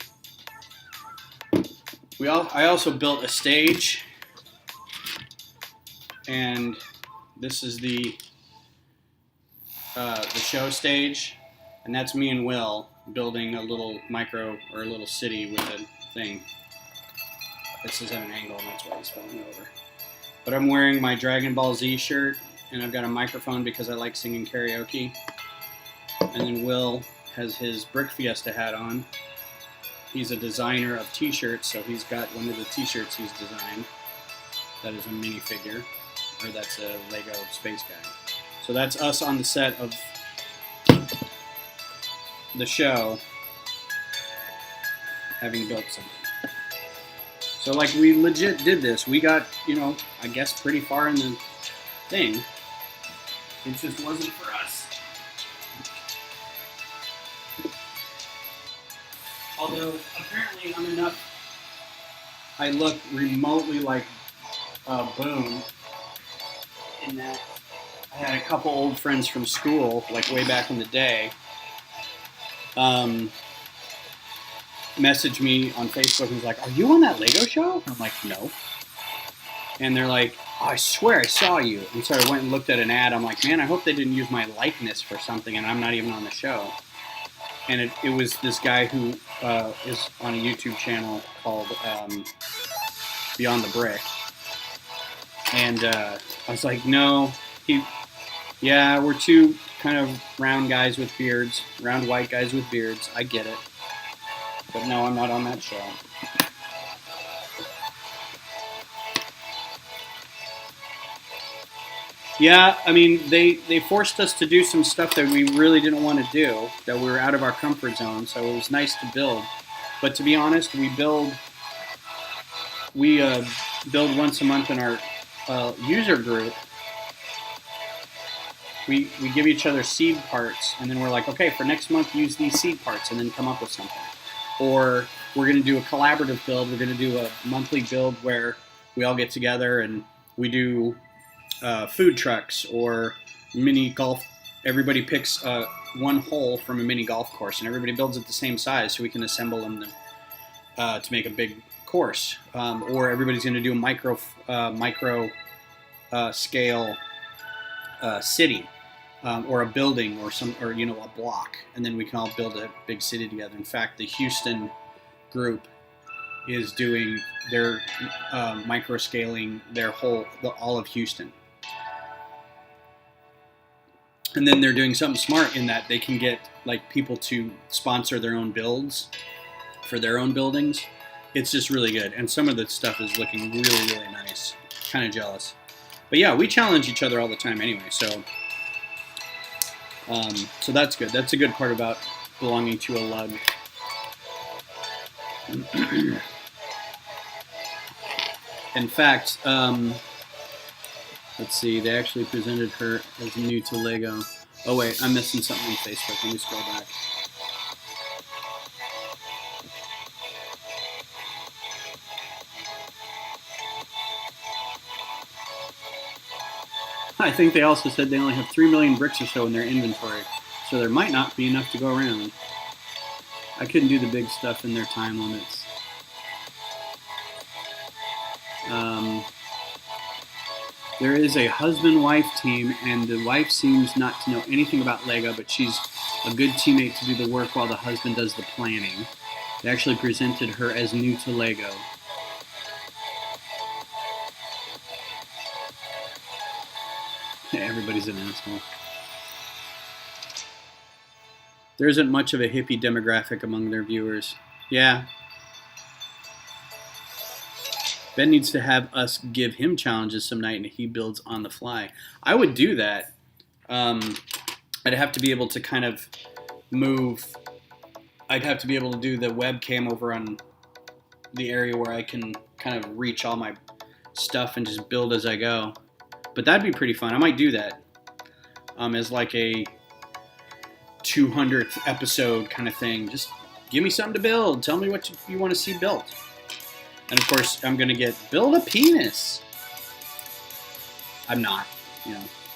I also built a stage, and this is the show stage, and that's me and Will building a little a little city with a thing. This is at an angle, and that's why he's falling over. But I'm wearing my Dragon Ball Z shirt, and I've got a microphone because I like singing karaoke. And then Will has his Brick Fiesta hat on. He's a designer of t-shirts, so he's got one of the t-shirts he's designed. That is a minifigure, or that's a Lego space guy. So that's us on the set of the show, having built something. So like we legit did this. We got, I guess pretty far in the thing. It just wasn't for us. Although apparently I look remotely like Boone in that I had a couple old friends from school, like way back in the day, message me on Facebook and was like, "Are you on that Lego show?" I'm like, "No." And they're like, "Oh, I swear I saw you." And so I went and looked at an ad. I'm like, "Man, I hope they didn't use my likeness for something and I'm not even on the show." And it was this guy who is on a YouTube channel called Beyond the Brick. And I was like, "No, we're 2 kind of round guys with beards, round white guys with beards. I get it. But no, I'm not on that show." Yeah, I mean, they forced us to do some stuff that we really didn't want to do, that we were out of our comfort zone, so it was nice to build. But to be honest, we build once a month in our user group. We give each other seed parts, and then we're like, okay, for next month, use these seed parts, and then come up with something. Or we're going to do a collaborative build. We're going to do a monthly build where we all get together and we do food trucks or mini golf. Everybody picks one hole from a mini golf course, and everybody builds it the same size so we can assemble them to make a big course. Or everybody's going to do a micro scale city. Or a building, or a block, and then we can all build a big city together. In fact, the Houston group is doing their micro scaling all of Houston. And then they're doing something smart in that they can get like people to sponsor their own builds for their own buildings. It's just really good. And some of the stuff is looking really, really nice. Kind of jealous. But yeah, we challenge each other all the time anyway. So that's good. That's a good part about belonging to a lug. In fact, let's see, they actually presented her as new to Lego. Oh wait, I'm missing something on Facebook. Let me scroll back. I think they also said they only have 3 million bricks or so in their inventory, so there might not be enough to go around. I couldn't do the big stuff in their time limits. There is a husband-wife team, and the wife seems not to know anything about Lego, but she's a good teammate to do the work while the husband does the planning. They actually presented her as new to Lego. Everybody's an asshole. There isn't much of a hippie demographic among their viewers. Yeah. Ben needs to have us give him challenges some night and he builds on the fly. I would do that. I'd have to be able to kind of move. I'd have to be able to do the webcam over on the area where I can kind of reach all my stuff and just build as I go. But that'd be pretty fun. I might do that as like a 200th episode kind of thing. Just give me something to build. Tell me what you want to see built. And of course, I'm going to get build a penis. I'm not,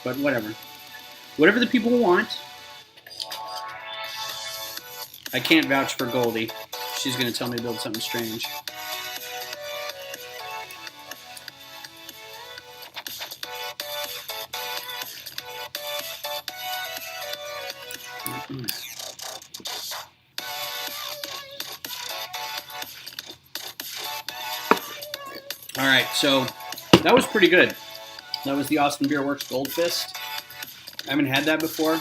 but whatever. Whatever the people want. I can't vouch for Goldie. She's going to tell me to build something strange. All right, so that was pretty good. That was the Austin Beerkworks Gold Fist. I haven't had that before.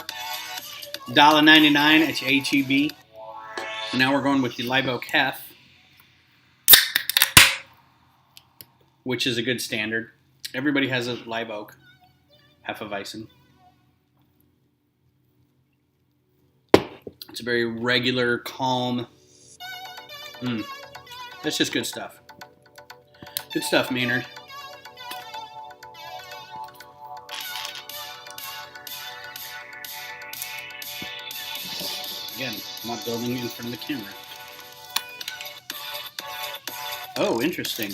$1.99 at H-E-B. And now we're going with the Live Oak Hef, which is a good standard. Everybody has a Live Oak Hefeweizen. It's a very regular, calm. That's just good stuff. Good stuff, Maynard. Again, I'm not building in front of the camera. Oh, interesting.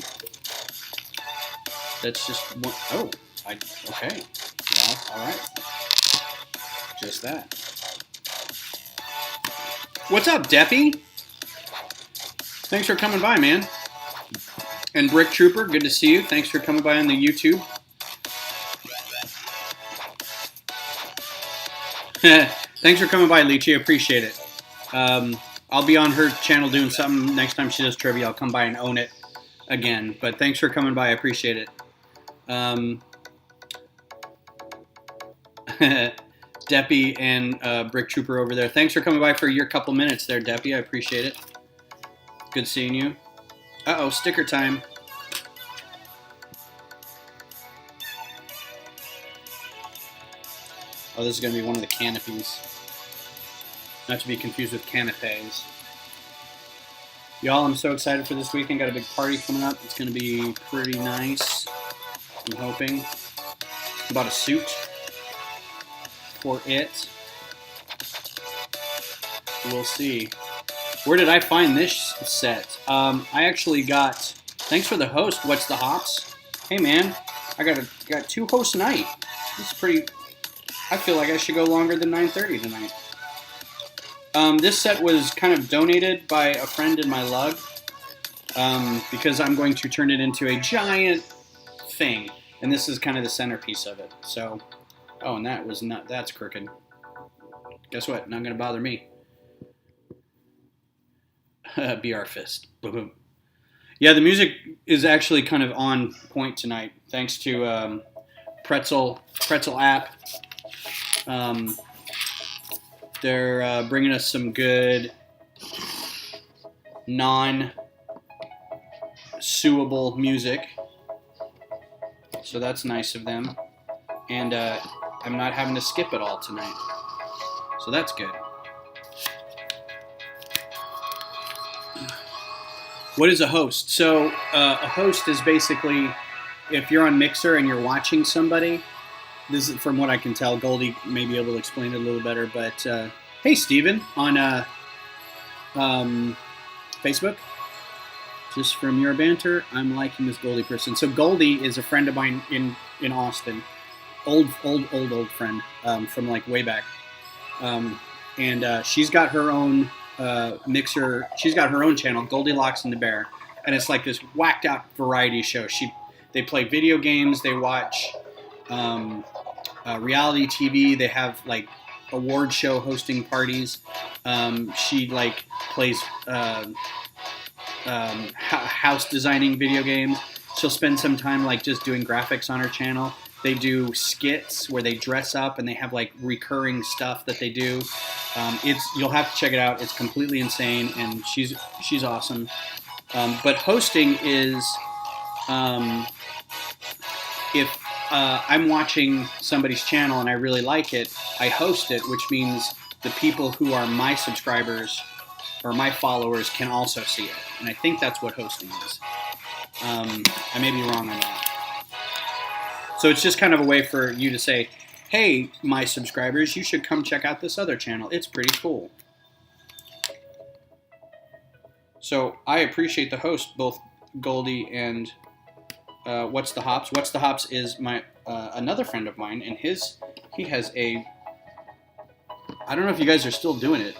That's just one. Oh, okay. Well, all right. Just that. What's up, Deppy? Thanks for coming by, man. And Brick Trooper, good to see you. Thanks for coming by on the YouTube. Thanks for coming by, Lychee. Appreciate it. I'll be on her channel doing something next time she does trivia. I'll come by and own it again. But thanks for coming by. I appreciate it. Deppy and Brick Trooper over there. Thanks for coming by for your couple minutes there, Deppy. I appreciate it. Good seeing you. Uh-oh, sticker time. Oh, this is going to be one of the canopies. Not to be confused with canapes. Y'all, I'm so excited for this weekend. Got a big party coming up. It's going to be pretty nice. I'm hoping. Bought a suit for it. We'll see. Where did I find this set? I actually got... Thanks for the host. What's the hops? Hey, man. I got 2 host night. This is pretty... I feel like I should go longer than 9:30 tonight. This set was kind of donated by a friend in my lug. Because I'm going to turn it into a giant thing. And this is kind of the centerpiece of it. So... Oh, and that was not... That's crooked. Guess what? Not going to bother me. BR Fist. Boom, boom. Yeah, the music is actually kind of on point tonight, thanks to Pretzel app. Um, they're bringing us some good non-suable music, so that's nice of them. And I'm not having to skip it all tonight, so that's good. What is a host? So a host is basically, if you're on Mixer and you're watching somebody, this is from what I can tell. Goldie may be able to explain it a little better, but hey, Steven, on Facebook, just from your banter, I'm liking this Goldie person. So Goldie is a friend of mine in Austin, old friend from like way back, and she's got her own Mixer. She's got her own channel, Goldilocks and the Bear, and it's like this whacked out variety show. They play video games, they watch reality TV, they have like award show hosting parties. She like plays house designing video games. She'll spend some time like just doing graphics on her channel. They do skits where they dress up and they have like recurring stuff that they do. You'll have to check it out. It's completely insane, and she's awesome. But hosting is if I'm watching somebody's channel and I really like it, I host it, which means the people who are my subscribers or my followers can also see it. And I think that's what hosting is. I may be wrong on that. So it's just kind of a way for you to say, hey, my subscribers, you should come check out this other channel. It's pretty cool. So I appreciate the host, both Goldie and What's the Hops. What's the Hops is my another friend of mine, and he has a, I don't know if you guys are still doing it,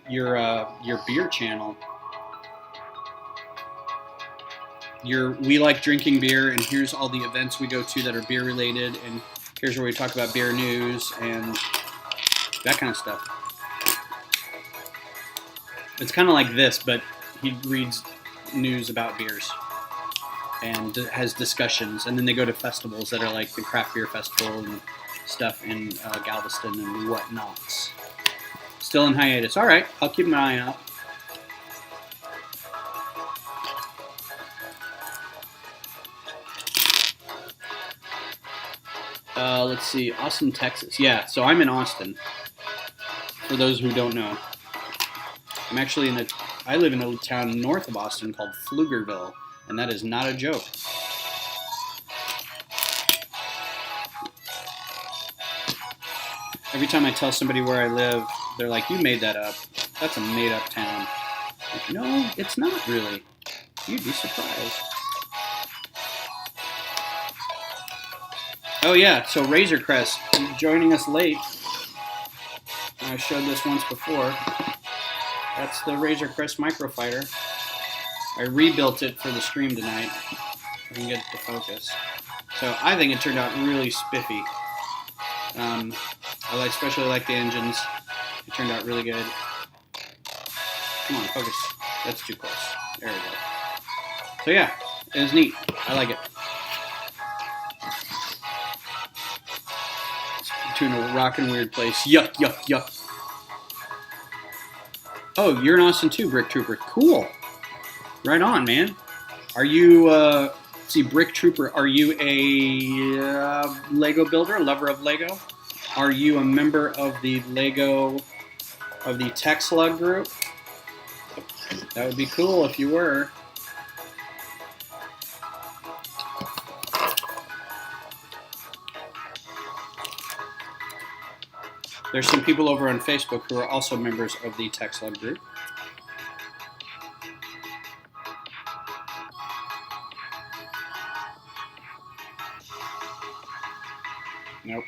your beer channel. We like drinking beer, and here's all the events we go to that are beer related, and here's where we talk about beer news and that kind of stuff. It's kind of like this, but he reads news about beers and has discussions, and then they go to festivals that are like the craft beer festival and stuff in Galveston and whatnots. Still in hiatus. All right, I'll keep an eye out. Let's see, Austin, Texas. Yeah, so I'm in Austin. For those who don't know, I'm actually I live in a town north of Austin called Pflugerville, and that is not a joke. Every time I tell somebody where I live, they're like, "You made that up. That's a made-up town." Like, no, it's not really. You'd be surprised. Oh yeah, so Razor Crest joining us late. I showed this once before. That's the Razor Crest microfighter. I rebuilt it for the stream tonight. I can get it to focus. So I think it turned out really spiffy. I especially like the engines. It turned out really good. Come on, focus. That's too close. There we go. So yeah, it was neat. I like it. To a rockin' weird place. Yuck, yuck, yuck. Oh, you're in Austin too, Brick Trooper. Cool. Right on, man. Are you, see, Brick Trooper, are you a Lego builder, a lover of Lego? Are you a member of the Tech Slug group? That would be cool if you were. There's some people over on Facebook who are also members of the Tech Slug group. Nope.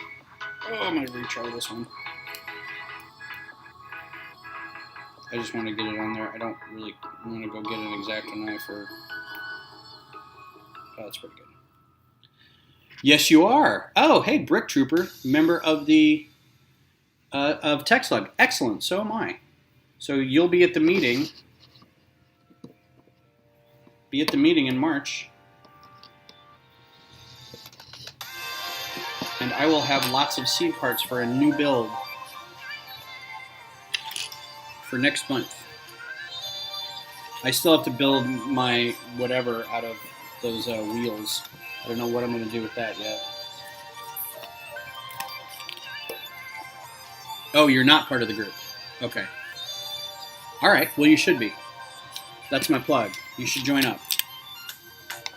Oh, I'm going to retry this one. I just want to get it on there. I don't really want to go get an X-Acto knife or... Oh, that's pretty good. Yes, you are. Oh, hey, Brick Trooper, member of the... of Tech Slug. Excellent. So am I. So you'll be at the meeting. be at the meeting in March. And I will have lots of seed parts for a new build for next month. I still have to build my whatever out of those wheels. I don't know what I'm going to do with that yet. Oh, you're not part of the group. Okay. All right. Well, you should be. That's my plug. You should join up.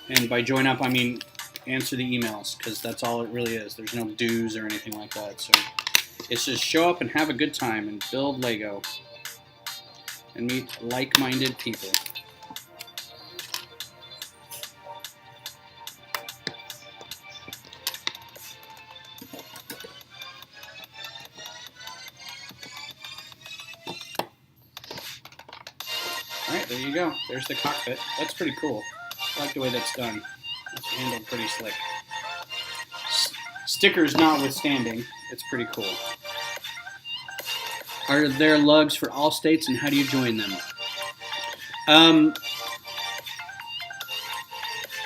And by join up, I mean answer the emails, because that's all it really is. There's no dues or anything like that. So it's just show up and have a good time and build Lego and meet like-minded people. Alright, there you go. There's the cockpit. That's pretty cool. I like the way that's done. That's handled pretty slick. Stickers notwithstanding, it's pretty cool. Are there lugs for all states, and how do you join them?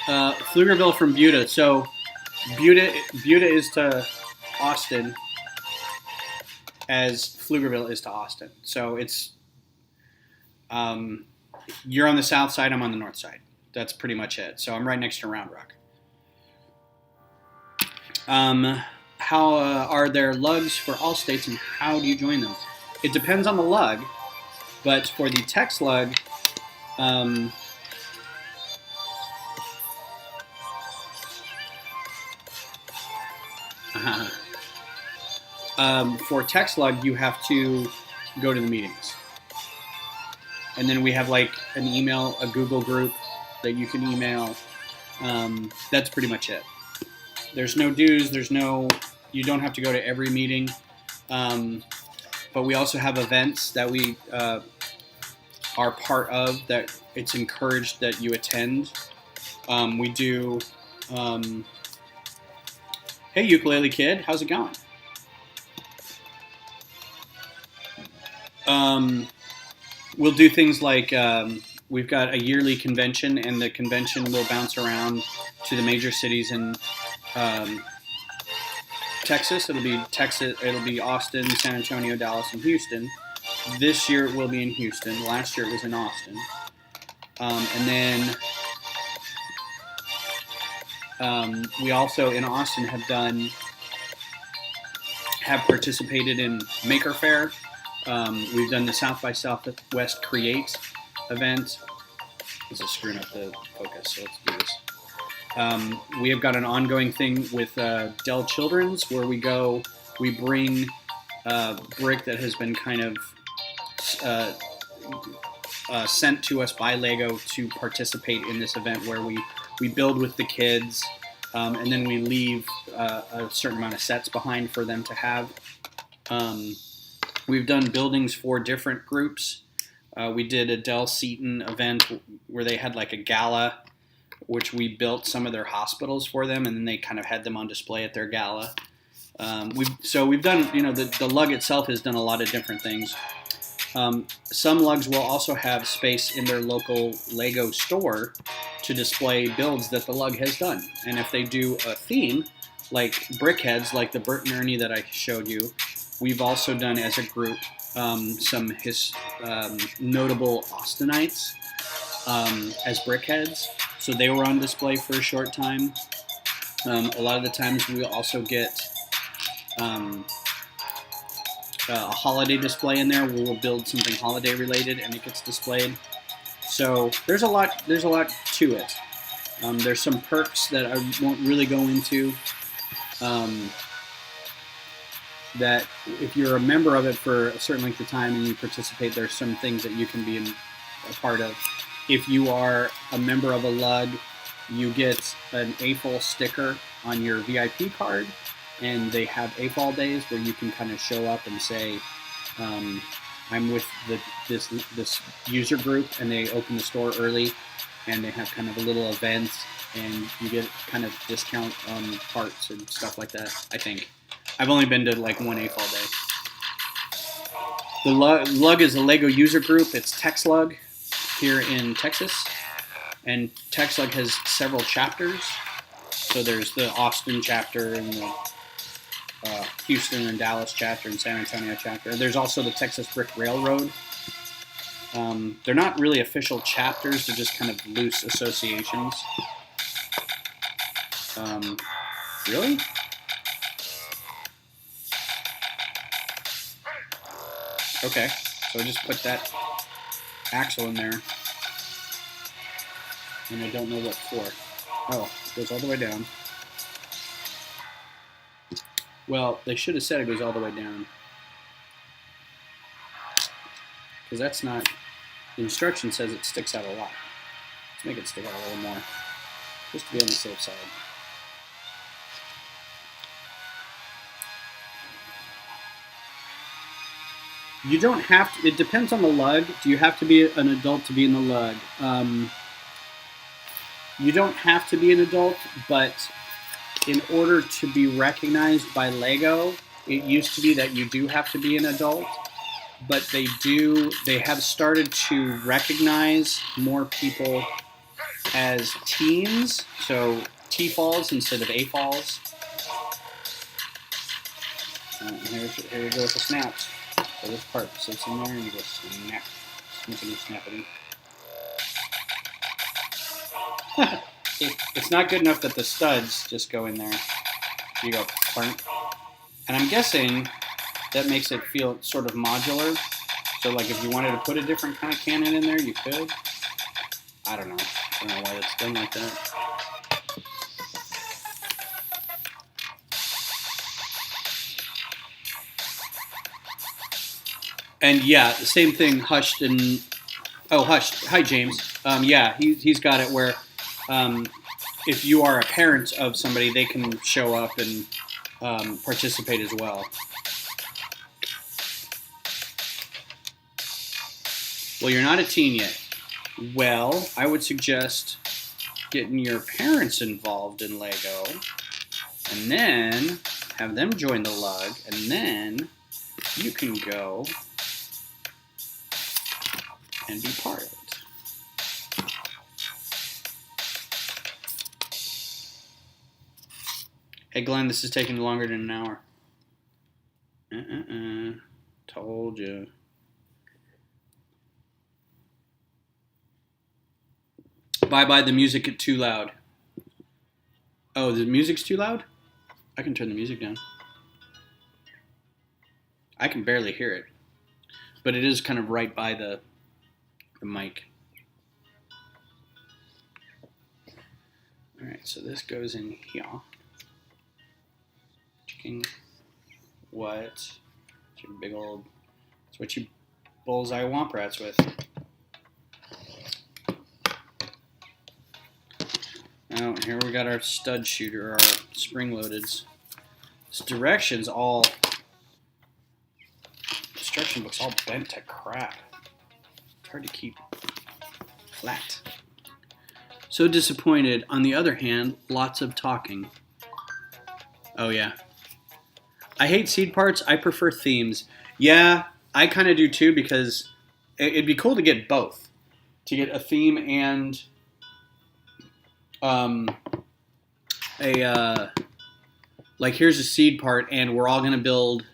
Pflugerville from Buda. So Buda is to Austin as Pflugerville is to Austin. So it's you're on the south side, I'm on the north side. That's pretty much it. So I'm right next to Round Rock. How are there lugs for all states, and how do you join them? It depends on the lug, but for the text lug, for text lug, you have to go to the meetings. And then we have like an email, a Google group that you can email. That's pretty much it. There's no dues. You don't have to go to every meeting. But we also have events that we are part of that it's encouraged that you attend. We do, hey ukulele kid, how's it going? We'll do things like we've got a yearly convention, and the convention will bounce around to the major cities in Texas. It'll be Austin, San Antonio, Dallas, and Houston. This year it will be in Houston. Last year it was in Austin. And then we also in Austin have participated in Maker Faire. We've done the South by Southwest Create event. This is screwing up the focus, so let's do this. We have got an ongoing thing with Dell Children's where we bring brick that has been kind of sent to us by Lego to participate in this event where we build with the kids, and then we leave a certain amount of sets behind for them to have. We've done buildings for different groups. We did a Dell Seton event where they had like a gala, which we built some of their hospitals for them, and then they kind of had them on display at their gala. We've done, the lug itself has done a lot of different things. Some lugs will also have space in their local Lego store to display builds that the lug has done. And if they do a theme, like brickheads, like the Bert and Ernie that I showed you, we've also done as a group some notable Austinites as brickheads. So they were on display for a short time. A lot of the times we also get a holiday display in there where we'll build something holiday related and it gets displayed. So there's a lot to it. There's some perks that I won't really go into. That if you're a member of it for a certain length of time and you participate, there's some things that you can be a part of. If you are a member of a lug, you get an AFOL sticker on your VIP card, and they have AFOL days where you can kind of show up and say, I'm with this user group, and they open the store early, and they have kind of a little event, and you get kind of discount on parts and stuff like that, I think. I've only been to like one AFOL day. The lug is a Lego user group. It's TexLug here in Texas. And TexLug has several chapters. So there's the Austin chapter and the Houston and Dallas chapter and San Antonio chapter. There's also the Texas Brick Railroad. They're not really official chapters, they're just kind of loose associations. Really? Okay, so I just put that axle in there. And I don't know what for. Oh, it goes all the way down. Well, they should have said it goes all the way down. Because that's not... The instruction says it sticks out a lot. Let's make it stick out a little more. Just to be on the safe side. You don't have to... It depends on the lug. Do you have to be an adult to be in the lug? You don't have to be an adult, but in order to be recognized by LEGO, it used to be that you do have to be an adult, but they have started to recognize more people as teens, so T-falls instead of A-falls. Here we go with the snaps. So this part sits in there and you just snap. Snippity snappity. It's not good enough that the studs just go in there. You go clunk. And I'm guessing that makes it feel sort of modular. So like if you wanted to put a different kind of cannon in there, you could. I don't know. I don't know why it's done like that. And yeah, the same thing, Hushed and... Oh, Hushed. Hi, James. Yeah, he's got it where if you are a parent of somebody, they can show up and participate as well. Well, you're not a teen yet. Well, I would suggest getting your parents involved in LEGO, and then have them join the lug, and then you can go and be part of it. Hey Glenn, this is taking longer than an hour. Told you. Bye, the music is too loud. Oh, the music's too loud? I can turn the music down. I can barely hear it. But it is kind of right by the mic. Alright, so this goes in here. Chicken. What? It's your big old... It's what you bullseye womp rats with. Oh, here we got our stud shooter, our spring-loadeds. This direction's all... Instruction book's all bent to crap. It's hard to keep flat. So disappointed. On the other hand, lots of talking. Oh, yeah. I hate seed parts. I prefer themes. Yeah, I kind of do too, because it'd be cool to get both. To get a theme and like here's a seed part and we're all going to build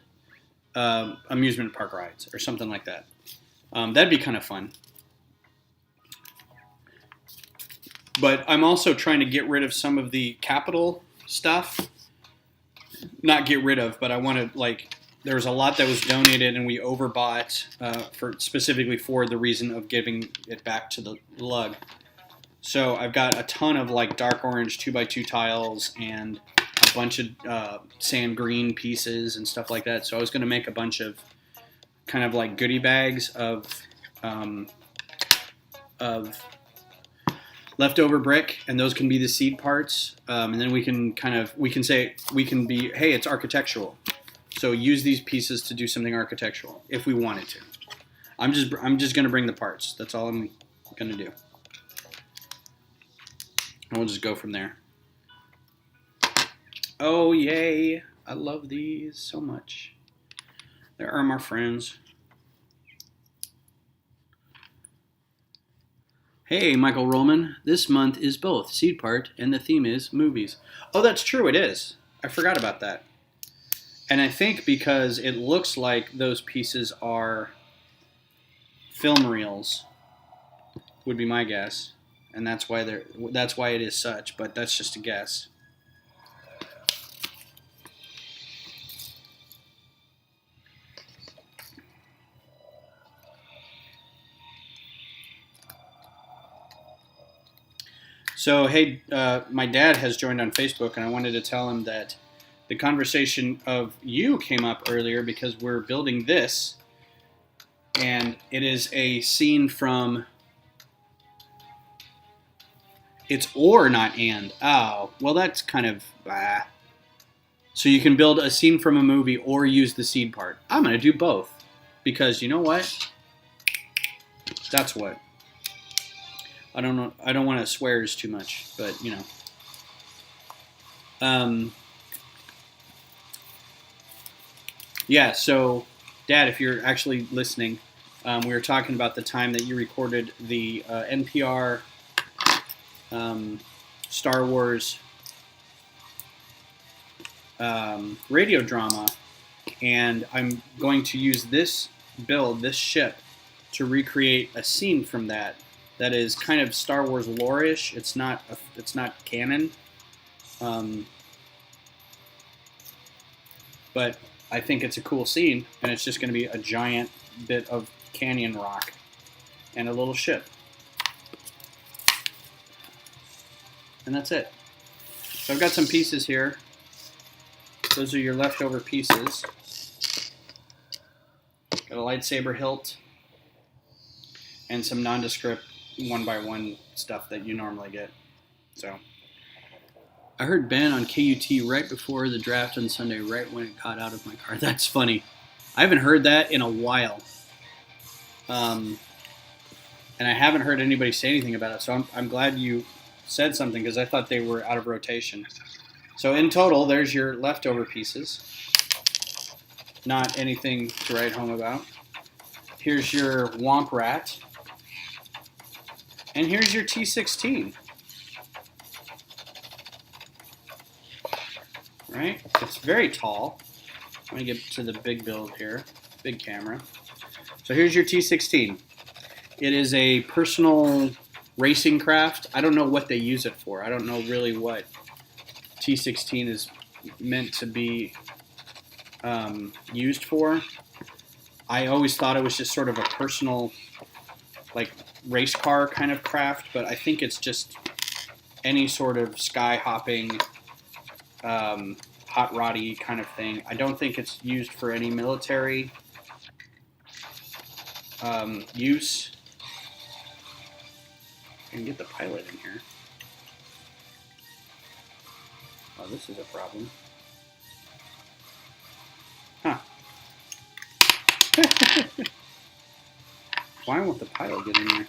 amusement park rides or something like that. That'd be kind of fun. But I'm also trying to get rid of some of the capital stuff. Not get rid of, but I want to, like, there was a lot that was donated and we overbought specifically for the reason of giving it back to the lug. So I've got a ton of like dark orange 2x2 tiles and a bunch of sand green pieces and stuff like that. So I was going to make a bunch of kind of like goodie bags of leftover brick, and those can be the seed parts. And then we can be, hey, it's architectural. So use these pieces to do something architectural if we wanted to. I'm just going to bring the parts. That's all I'm going to do. And we'll just go from there. Oh, yay. I love these so much. There are my friends. Hey, Michael Rollman. This month is both Seed Part and the theme is movies. Oh, that's true, it is. I forgot about that. And I think because it looks like those pieces are film reels, would be my guess. And that's why it is such, but that's just a guess. So, hey, my dad has joined on Facebook, and I wanted to tell him that the conversation of you came up earlier because we're building this, and it is a scene from. It's or, not and. Oh, well, that's kind of. So you can build a scene from a movie or use the seed part. I'm going to do both because you know what? That's what. I don't know. I don't want to swears too much, but you know. Yeah. So, Dad, if you're actually listening, we were talking about the time that you recorded the NPR Star Wars radio drama, and I'm going to use this ship, to recreate a scene from that. That is kind of Star Wars lore-ish. It's not canon, but I think it's a cool scene, and it's just going to be a giant bit of canyon rock and a little ship, and that's it. So I've got some pieces here. Those are your leftover pieces. Got a lightsaber hilt and some nondescript 1x1 stuff that you normally get. So I heard Ben on KUT right before the draft on Sunday, right when it got out of my car. That's funny. I haven't heard that in a while. And I haven't heard anybody say anything about it, so I'm glad you said something because I thought they were out of rotation. So in total, there's your leftover pieces. Not anything to write home about. Here's your Womp Rat. And here's your T-16. Right? It's very tall. Let me get to the big build here. Big camera. So here's your T-16. It is a personal racing craft. I don't know what they use it for. I don't know really what T-16 is meant to be used for. I always thought it was just sort of a personal, like, race car kind of craft, but I think it's just any sort of sky hopping, hot roddy kind of thing. I don't think it's used for any military use. I can get the pilot in here. Oh, this is a problem. Huh. Why won't the pilot get in there?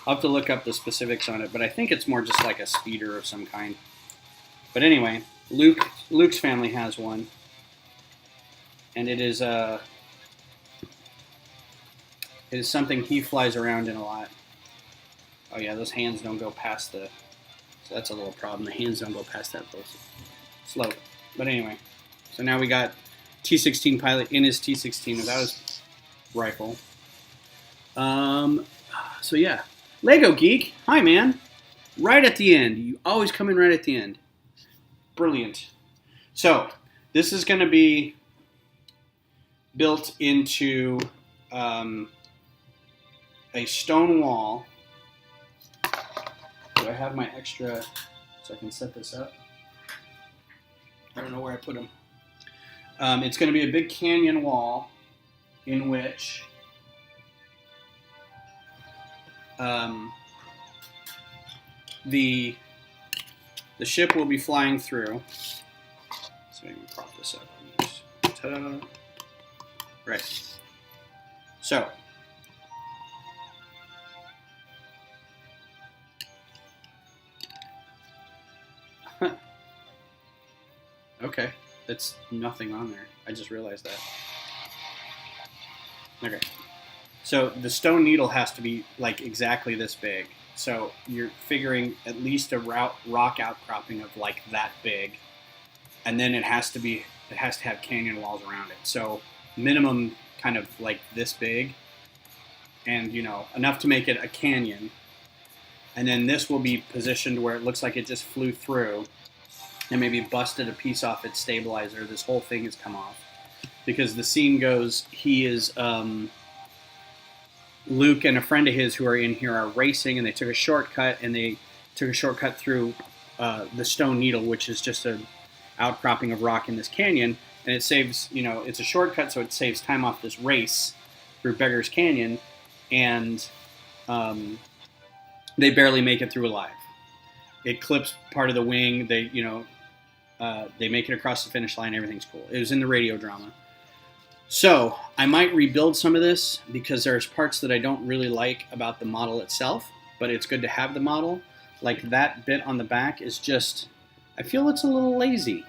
I'll have to look up the specifics on it, but I think it's more just like a speeder of some kind. But anyway, Luke's family has one, and it is something he flies around in a lot. Oh yeah, those hands don't go past the. So that's a little problem. The hands don't go past that little slope. But anyway, so now we got T-16 pilot in his T-16 without his rifle. So yeah, Lego Geek. Hi, man. Right at the end. You always come in right at the end. Brilliant. So this is going to be built into a stone wall. Do I have my extra so I can set this up? I don't know where I put them. It's going to be a big canyon wall in which the ship will be flying through. So let me prop this up. Ta-da. Right. So okay, that's nothing on there. I just realized that. Okay. So the stone needle has to be like exactly this big. So you're figuring at least a rock outcropping of like that big, and then it has to have canyon walls around it. So minimum kind of like this big, and enough to make it a canyon. And then this will be positioned where it looks like it just flew through and maybe busted a piece off its stabilizer. This whole thing has come off because the scene goes, he is Luke and a friend of his who are in here are racing, and they took a shortcut, through the stone needle, which is just an outcropping of rock in this canyon, and it saves, it's a shortcut, so it saves time off this race through Beggar's Canyon, and they barely make it through alive. It clips part of the wing. They make it across the finish line. Everything's cool. It was in the radio drama. So I might rebuild some of this because there's parts that I don't really like about the model itself, but it's good to have the model. Like that bit on the back is just, I feel it's a little lazy.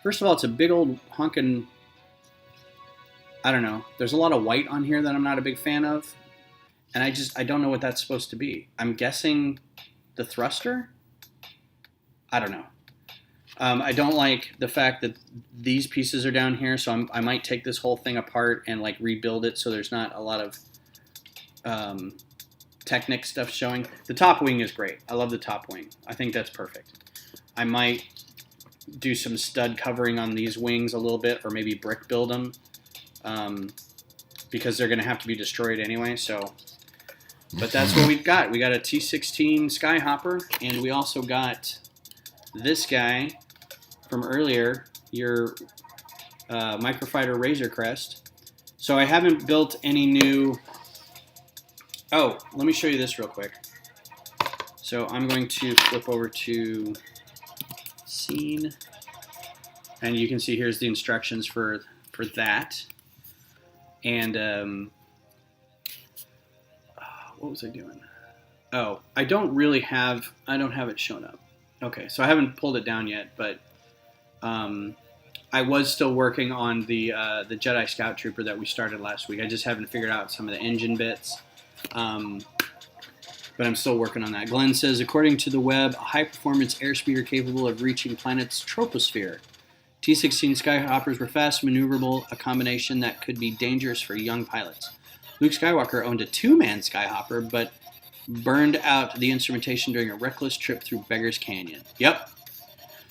First of all, it's a big old honkin', I don't know. There's a lot of white on here that I'm not a big fan of. And I don't know what that's supposed to be. I'm guessing the thruster? I don't know. I don't like the fact that these pieces are down here, so I might take this whole thing apart and like rebuild it so there's not a lot of Technic stuff showing. The top wing is great. I love the top wing. I think that's perfect. I might do some stud covering on these wings a little bit, or maybe brick build them, because they're going to have to be destroyed anyway. So, but that's what we've got. We got a T-16 Skyhopper, and we also got this guy from earlier, your microfighter Razor Crest. So I haven't built any new. Oh, let me show you this real quick. So I'm going to flip over to scene, and you can see here's the instructions for that. And what was I doing? Oh, I don't have it shown up. Okay, so I haven't pulled it down yet, but I was still working on the Jedi Scout Trooper that we started last week. I just haven't figured out some of the engine bits. But I'm still working on that. Glenn says, according to the web, a high-performance airspeeder capable of reaching planet's troposphere. T-16 Skyhoppers were fast, maneuverable, a combination that could be dangerous for young pilots. Luke Skywalker owned a two-man Skyhopper, but burned out the instrumentation during a reckless trip through Beggar's Canyon. Yep.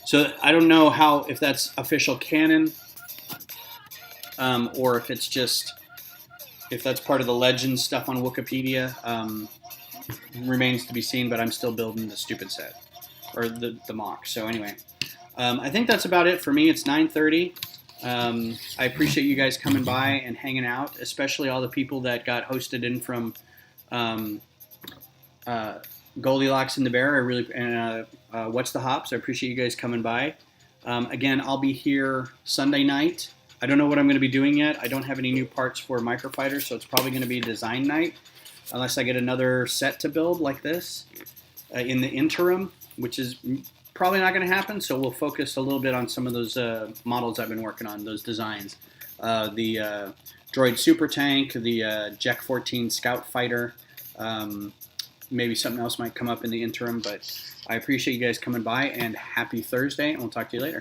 So I don't know if that's official canon, or if it's just, if that's part of the legend stuff on Wikipedia. Remains to be seen, but I'm still building the stupid set, or the mock. So anyway, I think that's about it for me. It's 9:30. I appreciate you guys coming by and hanging out, especially all the people that got hosted in from Goldilocks and the Bear. And What's the Hops? I appreciate you guys coming by. Again, I'll be here Sunday night. I don't know what I'm going to be doing yet. I don't have any new parts for Microfighter, so it's probably going to be design night, unless I get another set to build like this in the interim, which is probably not going to happen. So we'll focus a little bit on some of those models I've been working on, those designs. The Droid Super Tank, the Jack 14 Scout Fighter. Maybe something else might come up in the interim, but I appreciate you guys coming by, and happy Thursday, and we'll talk to you later.